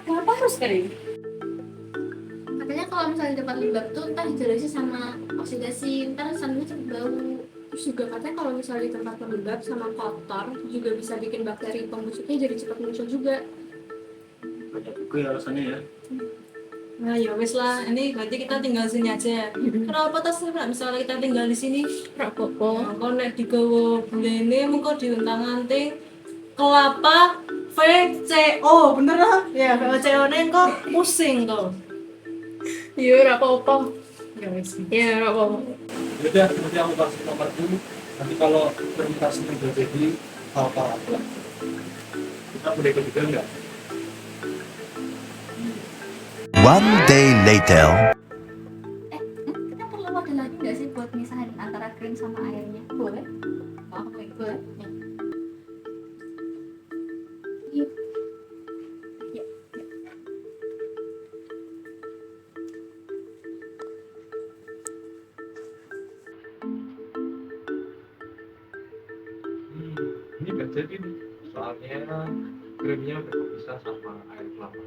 Kenapa harus kering? Katanya kalau misalnya di tempat lembab tuh ntar hidrolisi sama oksidasi, ntar santannya cepet bau. Terus juga katanya kalau misalnya di tempat lembab sama kotor juga bisa bikin bakteri pembusuknya jadi cepat muncul juga. Banyak juga ya alasannya ya. Nah ya wis lah, ini berarti kita tinggal sini aja. Kenapa tas misalnya kita tinggal di sini? Rapopo. Kau nek digawa bulene mengko diuntang-anting kelapa VCO, bener lah? Ya VCO ne kok pusing kok. Iya, rapopo. Ya wis. Iya, rapopo. Yaudah, nanti aku kasih nomor dulu. Nanti kalau permintaan udah jadi, apa aku lah. Kita boleh ikut juga enggak? One day later. Kita perlu wadah lagi nggak sih buat misahin antara krim sama airnya? Boleh? Boleh. Iya. Ini nggak jadi nih, soalnya krimnya udah kepisah sama air kelapa.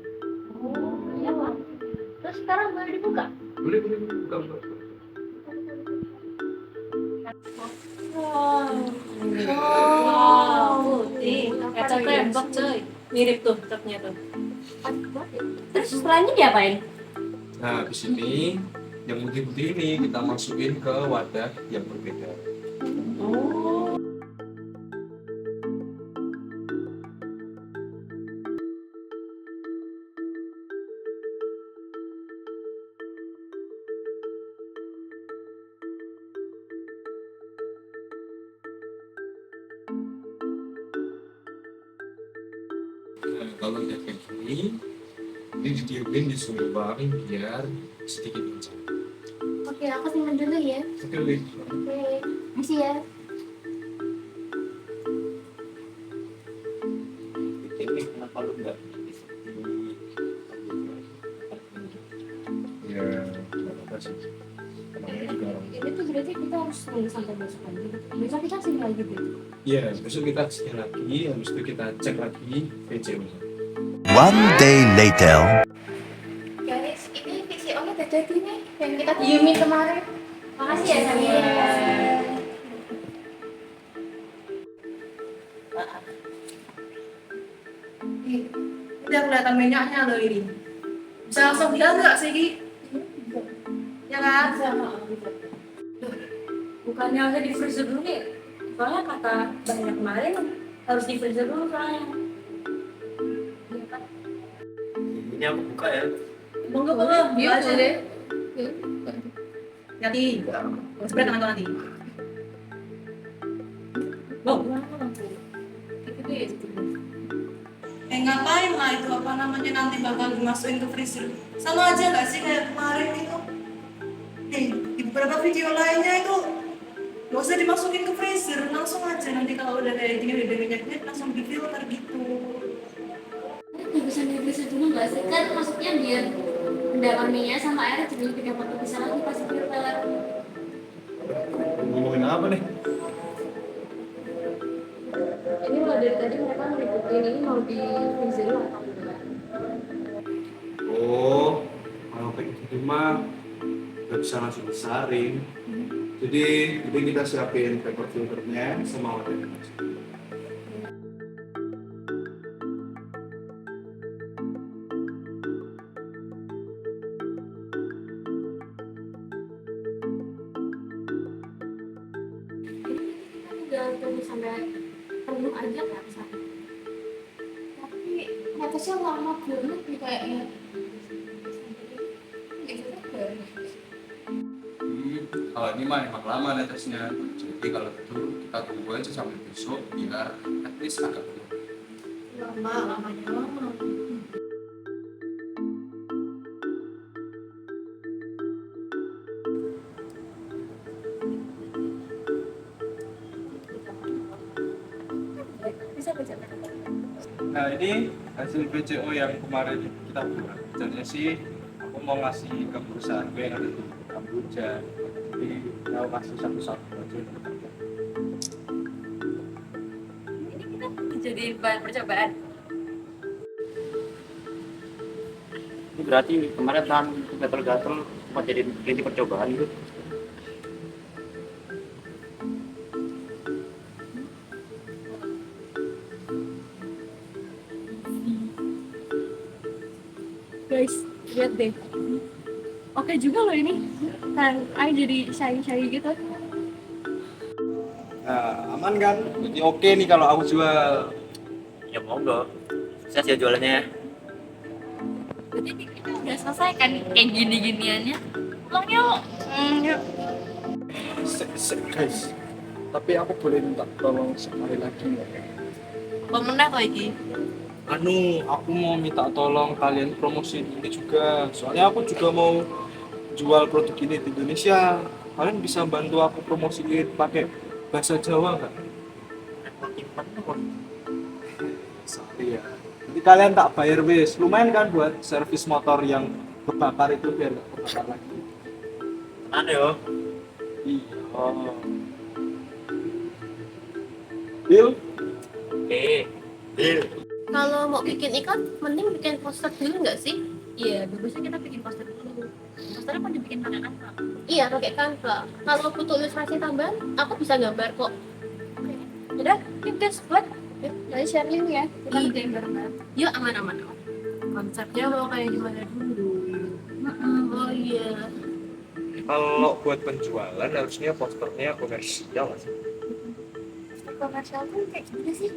Oh, iya Bang. Terus sekarang boleh dibuka? Boleh, buka. Wow, putih. Kecap tembak coy. Mirip tuh capnya tuh. Terus setelahnya diapain? Nah, di sini yang putih-putih ini kita masukin ke wadah yang berbeda. Nah, kalau udah kayak gini, ini didiemin di suhu ruang biar sedikit mencet. Oke, aku simpan dulu ya. Oke, Wih. Oke, makasih ya. Ini kenapa lu nggak Ya, nggak apa-apa sih. Namanya juga orang. Ini tuh berarti kita harus nunggu sampai besok lagi. Besok kita sini lagi deh. Iya, besok kita kesini lagi, habis itu kita cek lagi VCO. One day later. Guys, ini VCO-nya udah jadi nih yang kita diemin kemarin. Makasih ya sayang. Udah kelihatan minyaknya loh ini. Bisa langsung bilang nggak sih, Ki? Ya kan? Bukannya harusnya di freezer dulu nih? Soalnya kata banyak kemarin harus di freezer dulu soalnya. ini aku buka ya? Monggo, yuk aja deh. Nanti, sebelah kanan kau nanti. Wow. Ngapain lah itu apa namanya nanti bakal dimasukin ke freezer? Sama aja nggak sih kayak kemarin itu? Nih, di beberapa video lainnya itu nggak usah dimasukin ke freezer, langsung aja nanti kalau udah kayak gini udah minyaknya langsung di filter gitu. Nggak bisa di freezer dulu nggak sih? Kan maksudnya biar endapan minyak sama airnya jadi lebih dapat bisa lagi pas filter. Ngomongin apa nih? Ini mulai dari tadi mereka ngikutin ini mau di freezer atau enggak? Oh, kalau kayak gitu mah nggak bisa langsung disaring. Jadi kita siapin paper filternya sama wadahnya. Udah tunggu sampai penuh aja kan sampai. Tapi netesnya lama banget nih kayaknya. Kalau ini mah emang lama netesnya. Jadi kalau itu kita tunggu aja sampai besok biar at least agak penuh. Lamanya lama. Bisa baca. Nah ini hasil PCO yang kemarin kita buat. Sebenarnya sih aku mau ngasih ke perusahaan gue yang ada di Kamboja. Jadi mau kasih satu-satu aja. Ini kita jadi bahan percobaan. Ini berarti kemarin kan gatel-gatel cuma jadi inti percobaan gitu. Guys, lihat deh. Oke juga loh ini. Kan, jadi shy gitu. Nah aman kan? Jadi oke nih kalau aku jual. Ya monggo. Sukses ya jualannya. Berarti kita udah selesai kan kayak gini-giniannya. Pulang yuk. Yuk. Guys, tapi aku boleh minta tolong sekali lagi nggak? Apa meneh kok iki? Aku mau minta tolong kalian promosiin ini juga. Soalnya aku juga mau jual produk ini di Indonesia. Kalian bisa bantu aku promosiin pakai bahasa Jawa nggak? Sorry ya. Jadi kalian tak bayar wis. Lumayan kan buat servis motor yang kebakar itu biar nggak kebakar lagi. Tenan yo. Iya. Deal? Oke. Deal. Kalau mau bikin iklan, mending bikin poster dulu nggak sih? Iya, bagusnya kita bikin poster dulu. Posternya mau dibikin pakai apa? Iya, pakai Canva. Kalau butuh ilustrasi tambahan, aku bisa gambar kok. Udah, yuk guys, buat. Yuk, jadi share link ya. Kita ngerjain bareng-bareng. Yuk, aman-aman. Konsepnya mau kayak gimana dulu? Oh iya. Kalau buat penjualan harusnya posternya komersial sih. Komersial tuh kayak gimana sih?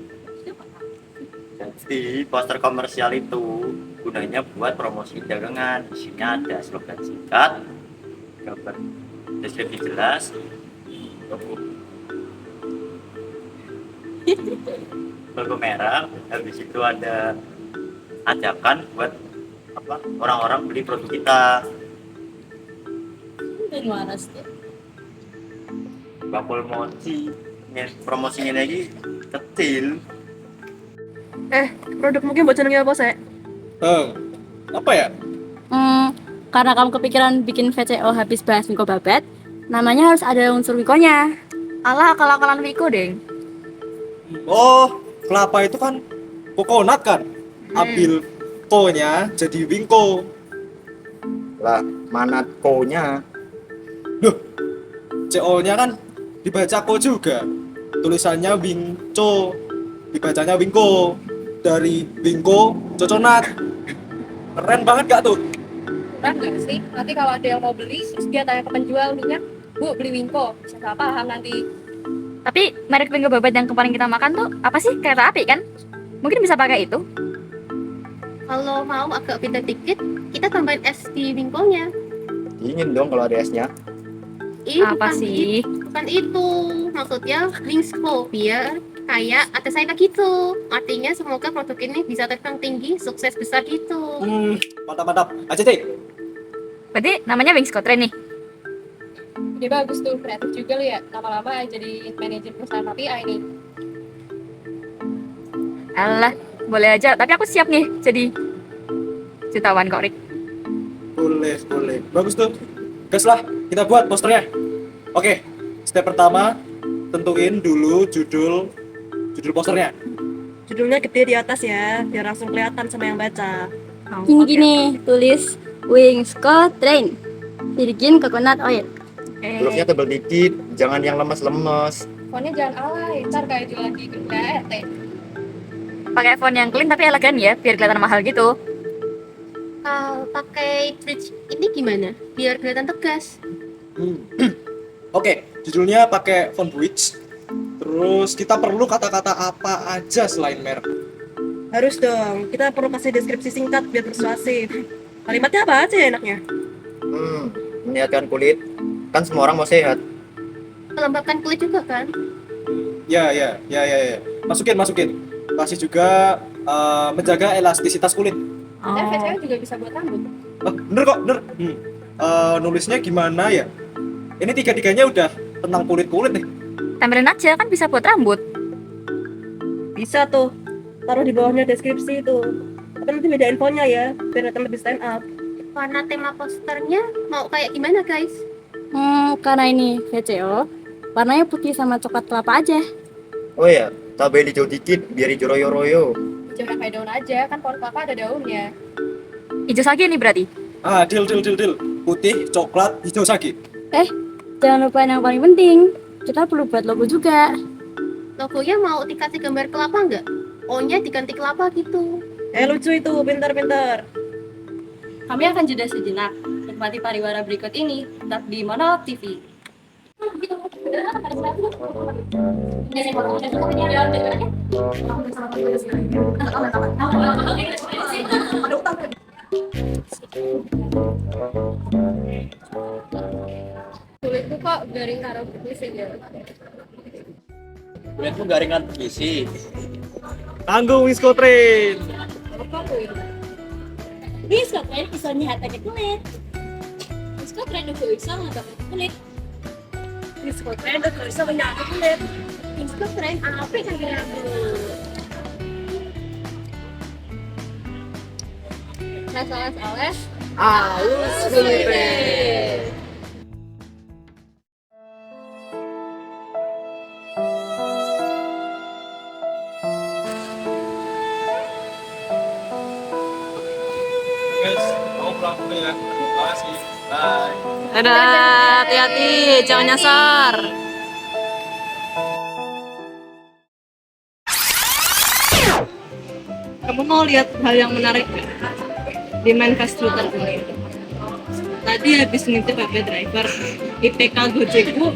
Jadi poster komersial itu gunanya buat promosi dagangan. Isinya ada slogan singkat, gambar deskripsi jelas, logo merah. Habis itu ada ajakan buat orang-orang beli produk kita. Gimana sih? Bakul mochi promosinya lagi kecil. Produk mungkin buat channelnya apa sih? Apa ya? Karena kamu kepikiran bikin VCO habis bahas Wiko Babet, namanya harus ada unsur Wikonya. Alah, akal-akalan Wiko, Deng. Oh, kelapa itu kan coconut kan? Ambil ko-nya jadi wingko. Lah, mana ko-nya? Duh, CO-nya kan dibaca ko juga. Tulisannya wingco, dibacanya wingko. Dari wingko, coconut. Keren banget gak tuh? Keren nggak sih? Nanti kalau ada yang mau beli, terus dia tanya ke penjual minyak, Bu, beli Wingko. Bisa nggak paham nanti. Tapi merek Wingko Babet yang kemarin kita makan tuh apa sih? Kereta api kan? Mungkin bisa pakai itu. Kalau mau agak pintar dikit, kita tambahin es di wingkonya. Dingin dong kalau ada esnya. Apa sih? Bukan itu. Maksudnya Wingsko biar kayak atas saya gitu. Artinya semoga produk ini bisa terbang tinggi, sukses besar gitu. Mantap. ACT. Berarti namanya Wings Train nih. Dia bagus tuh, kreatif juga lu ya. Lama-lama jadi manajer perusahaan API nih. Alah, boleh aja. Tapi aku siap nih jadi jutawan kok, Rik. Boleh. Bagus tuh. Gas lah, kita buat posternya. Oke, step pertama, tentuin dulu judul posternya. Judulnya gede di atas ya, biar langsung kelihatan sama yang baca. Gini, tulis Wings Train. Virgin Coconut Oil. Hurufnya tebal dikit, jangan yang lemes-lemes. Fontnya jangan alay, ntar kayak jualan di KRT. Pakai font yang clean tapi elegan ya, biar kelihatan mahal gitu. Kalau pakai bridge ini gimana? Biar kelihatan tegas. Oke, judulnya pakai font bridge. Terus kita perlu kata-kata apa aja selain merek? Harus dong, kita perlu kasih deskripsi singkat biar persuasif. Kalimatnya apa aja ya enaknya? Menyehatkan kulit. Kan semua orang mau sehat. Melembabkan kulit juga kan? Ya. Masukin. Kasih juga menjaga elastisitas kulit. Dan VCO juga bisa buat rambut. Bener kok. Nulisnya gimana ya? Ini tiga-tiganya udah tentang kulit nih. Tempelin aja kan bisa buat rambut. Bisa tuh, taruh di bawahnya deskripsi itu. Tapi nanti beda infonya ya, biar nanti lebih stand up. Warna tema posternya mau kayak gimana guys? Karena ini VCO, warnanya putih sama coklat kelapa aja. Oh ya, tambahin hijau dikit biar hijau royo-royo. Hijau yang kayak daun aja, kan pohon kelapa ada daunnya. Hijau sage nih berarti. Deal. Putih, coklat, hijau sage. Jangan lupa yang paling penting, kita perlu buat logo juga. Logonya mau dikasih gambar kelapa nggak? O-nya diganti kelapa gitu. Lucu itu, pintar. Kami akan jeda sejenak. Nikmati pariwara berikut ini, tetap di Mono TV. Kulitku kok garing karo puisi ya. Kulitmu garingan puisi. Tanggung Wingko Train. Wings Train bisa nyehatake kulit. Wings Train juga bisa ngehatake kulit. Wings Train udah bisa menyatu kulit. Wings Train apa kan rambut? Sales. Aus kulitnya. Guys, mau pulang dulu ya. Makasih. Bye. Dadah, hati-hati, jangan nyasar. Kamu mau lihat hal yang menarik di Manifest Twitter ini? tadi habis ngintip HP driver IPK Gojekku.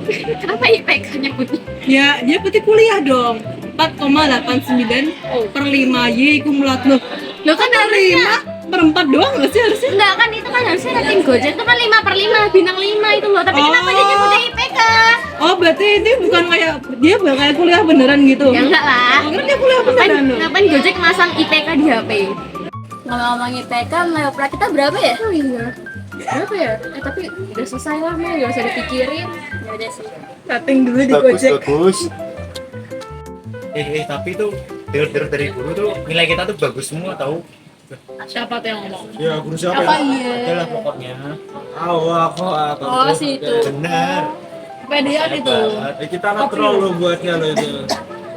Kenapa IPK-nya putih? Ya, dia putih kuliah dong. 4,89 per 5 Y kumulat loh. Lo kan harusnya 5 per 4 doang nggak sih harusnya? enggak kan, itu kan harusnya rating Gojek itu kan 5/5, bintang 5 itu loh. Tapi kenapa dia nyebutnya IPK? Oh, berarti ini bukan kayak dia bukan kayak kuliah beneran gitu. Ya enggak lah. Oh, kan dia kuliah beneran loh. Ngapain Gojek masang IPK di HP? Ngomong-ngomong IPK, nilai opera kita berapa ya? Oh iya. Berapa ya? Tapi udah selesai lah, Mel. Gak usah dipikirin. Ya udah sih. Rating dulu di Bagus, Gojek. bagus. Tapi tuh dengar dari guru tuh nilai kita tuh bagus semua tahu. Siapa tuh yang ngomong? Ya, guru siapa? Apa iya? Adalah pokoknya. Aku. Oh, si itu. Bener. Pedean itu. Kita natural loh buatnya loh itu.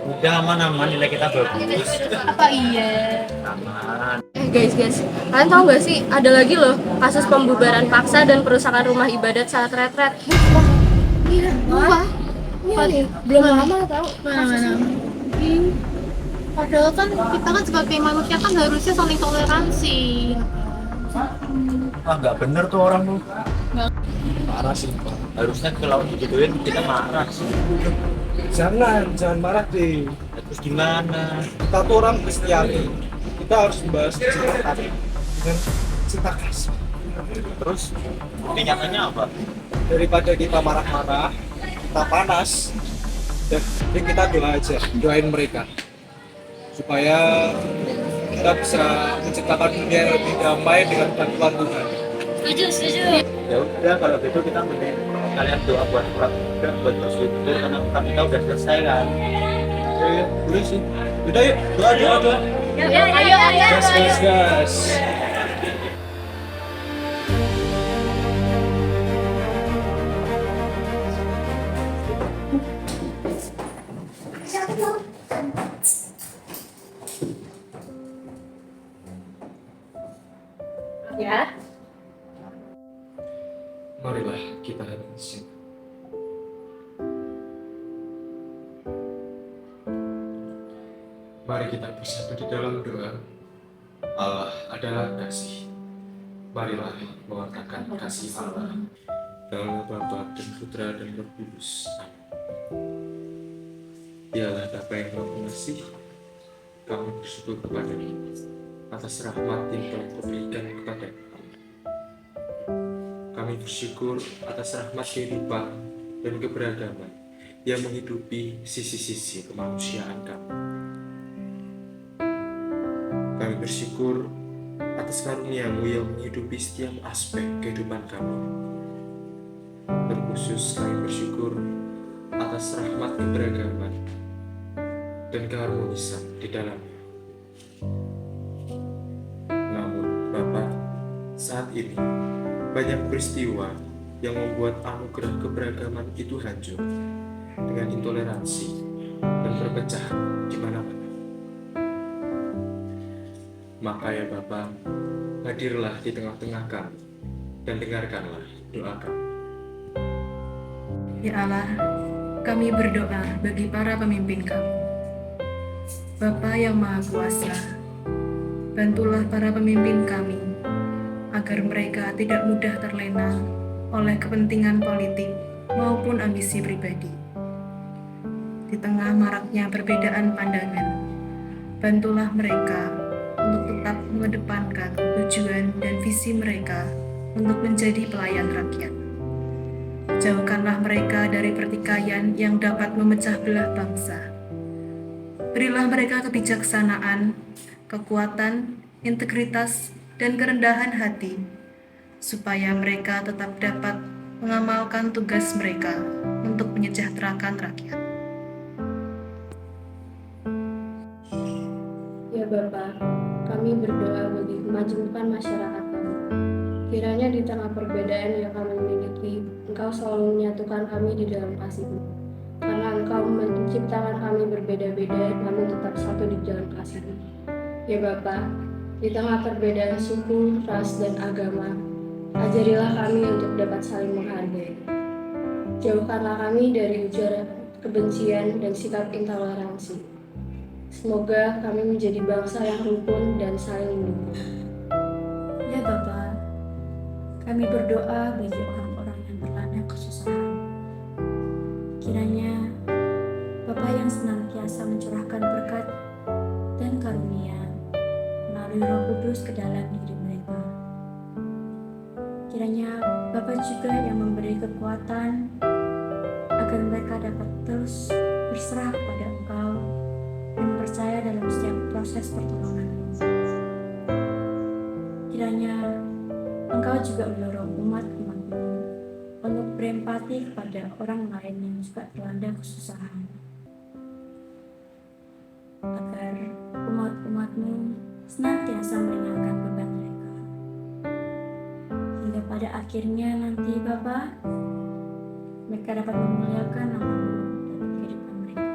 Udah aman-aman nilai kita bagus. Apa iya? Aman. Guys, kalian tahu gak sih ada lagi loh kasus pembubaran paksa dan perusakan rumah ibadat saat retret. Iya, wah. Belum lama tahu. Mana? Padahal kan kita kan sebagai manusia kan harusnya saling toleransi. Nggak bener tuh orang tuh. Marah sih, Pak. Harusnya kalau digituin kita marah sih. Jangan marah deh. Terus gimana? Kita tuh orang Kristiani. Kita harus membahas cinta dengan cinta kasih. Terus bukti nyatanya apa? Daripada kita marah-marah, kita panas, dan kita doa aja, doain mereka supaya kita bisa menciptakan dunia yang lebih damai dengan bantuan Tuhan. Setuju. Ya udah kalau gitu kita mending kalian doa buat buat bersyukur karena utang kita udah selesai kan. Ya, boleh sih. Udah yuk, doa. Ayo. Gas. Ya. Marilah kita habisi. Mari kita bersatu di dalam doa. Allah adalah kasih. Marilah mengatakan kasih Allah. Dalam nama Bapa dan Putra dan Roh Kudus. Dialah Bapa yang Maha Pengasih. Kami bersyukur kepada-Mu atas rahmat yang telah Kau berikan kepada kami. Kami bersyukur atas rahmat kehidupan dan keberagaman yang menghidupi sisi-sisi kemanusiaan kami. Kami bersyukur atas karunia-Mu yang menghidupi setiap aspek kehidupan kami. Terkhusus kami bersyukur atas rahmat keberagaman dan keharmonisan di dalamnya. Namun, Bapak, saat ini banyak peristiwa yang membuat anugerah keberagaman itu hancur dengan intoleransi dan perpecahan di mana-mana. Maka ya Bapa, hadirlah di tengah-tengah kami dan dengarkanlah doa kami. Ya Allah, kami berdoa bagi para pemimpin kami. Bapa yang Maha Kuasa, bantulah para pemimpin kami agar mereka tidak mudah terlena oleh kepentingan politik maupun ambisi pribadi. Di tengah maraknya perbedaan pandangan, bantulah mereka untuk tetap mengedepankan tujuan dan visi mereka untuk menjadi pelayan rakyat. Jauhkanlah mereka dari pertikaian yang dapat memecah belah bangsa. Berilah mereka kebijaksanaan, kekuatan, integritas, dan kerendahan hati, supaya mereka tetap dapat mengamalkan tugas mereka untuk menyejahterakan rakyat. Ya Bapa, kami berdoa bagi kemajuan masyarakat kami. Kiranya di tengah perbedaan yang kami miliki, Engkau selalu menyatukan kami di dalam kasih-Mu. Karena Engkau menciptakan kami berbeda-beda, namun tetap satu di dalam kasih-Mu. Ya Bapa, di tengah perbedaan suku, ras, dan agama, ajarilah kami untuk dapat saling menghargai. Jauhkanlah kami dari ujaran kebencian dan sikap intoleransi. Semoga kami menjadi bangsa yang rukun dan saling mendukung. Ya Bapa, Kami berdoa bagi orang-orang yang dilanda kesusahan. Kiranya Bapa yang senantiasa mencurahkan berkat dan karunia melalui Roh Kudus ke dalam diri mereka. Kiranya Bapa juga yang memberi kekuatan agar mereka dapat terus berserah kepada Engkau dan percaya dalam setiap proses pertolongan. Kiranya Engkau juga mendorong umat-umat-Mu untuk berempati kepada orang lain yang juga dilanda kesusahan, agar umat-umat-Mu senantiasa meringankan beban mereka, hingga pada akhirnya nanti Bapa, mereka dapat memuliakan nama-Mu dalam kehidupan mereka.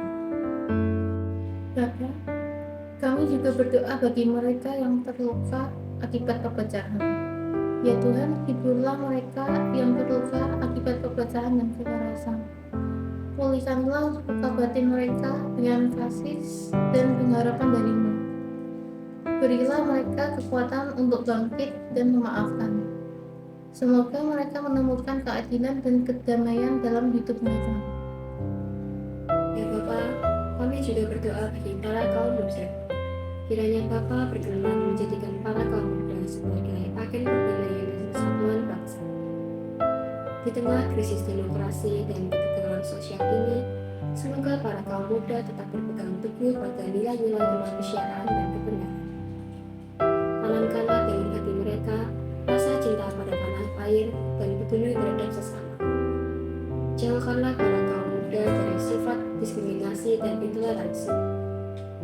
Bapa, kami juga berdoa bagi mereka yang terluka akibat perpecahan. Ya Tuhan, hiburlah mereka yang terluka akibat perpecahan dan kekerasan. Pulihkanlah luka batin mereka dengan kasih dan pengharapan dari-Mu. Berilah mereka kekuatan untuk bangkit dan memaafkan. Semoga mereka menemukan keadilan dan kedamaian dalam hidup mereka. Ya Bapa, kami juga berdoa bagi para kaum muda. Kiranya Bapa berkenan menjadikan para kaum muda sebagai agen perdamaian dan persatuan bangsa. Di tengah krisis demokrasi dan ketegangan sosial ini, semoga para kaum muda tetap berpegang teguh pada nilai-nilai kemanusiaan dan kebenaran. Tanamkanlah dalam hati mereka rasa cinta pada tanah air dan peduli terhadap sesama. Jauhkanlah para kaum muda dari sifat diskriminasi dan intoleransi.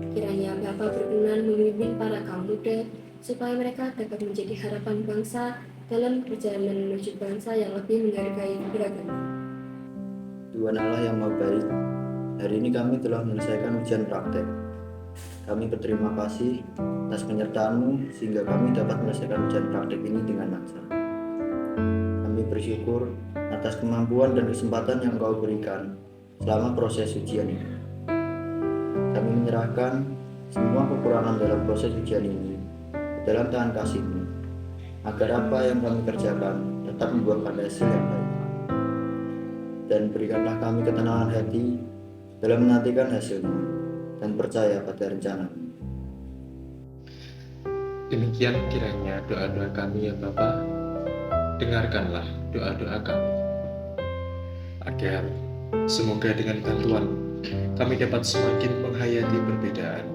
Kiranya Bapa berkenan memimpin para kaum muda supaya mereka dapat menjadi harapan bangsa dalam perjalanan menuju bangsa yang lebih menghargai beragama. Tuhan Allah yang Maha Baik, hari ini kami telah menyelesaikan ujian praktek. Kami berterima kasih atas penyertaan-Mu sehingga kami dapat menyelesaikan ujian praktek ini dengan lancar. Kami bersyukur atas kemampuan dan kesempatan yang Engkau berikan selama proses ujian ini. Kami menyerahkan semua kekurangan dalam proses ujian ini ke dalam tangan kasih-Mu, agar apa yang kami kerjakan tetap membuahkan hasil yang baik. Dan berikanlah kami ketenangan hati dalam menantikan hasilnya dan percaya pada rencana-Mu. Demikian kiranya doa-doa kami ya Bapa. Dengarkanlah doa-doa kami, agar semoga dengan bantuan kami dapat semakin menghayati perbedaan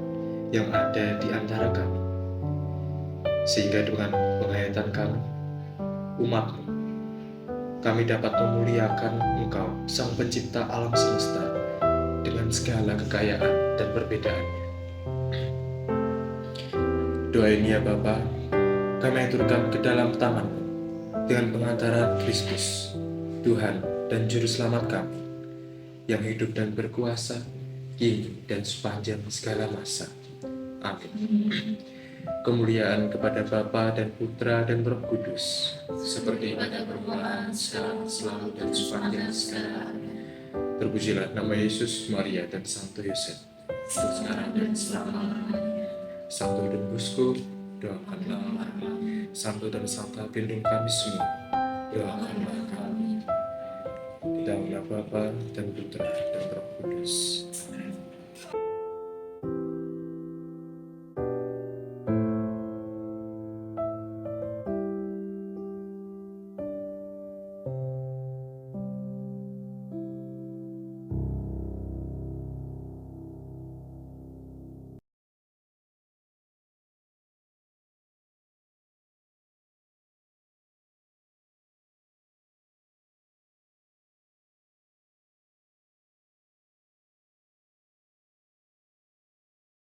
yang ada di antara kami, sehingga dengan penghayatan kami, umat-Mu, kami dapat memuliakan Engkau, Sang Pencipta alam semesta, dengan segala kekayaan dan perbedaannya. Doa ini ya Bapa, kami aturkan ke dalam tangan-Mu dengan pengantaran Kristus, Tuhan dan Juru Selamat kami, yang hidup dan berkuasa, kini dan sepanjang segala masa. Amin. Kemuliaan kepada Bapa dan Putra dan Roh Kudus, seperti pada permulaan, sekarang, selalu dan sepanjang segala. Terpujilah nama Yesus, Maria dan Santo Yosef, sekarang dan selama-lamanya. Santo dan Bosco, doakanlah kami. Santo dan Santa pelindung kami semua, doakanlah kami. Di dalam nama Bapa dan Putra dan Roh Kudus.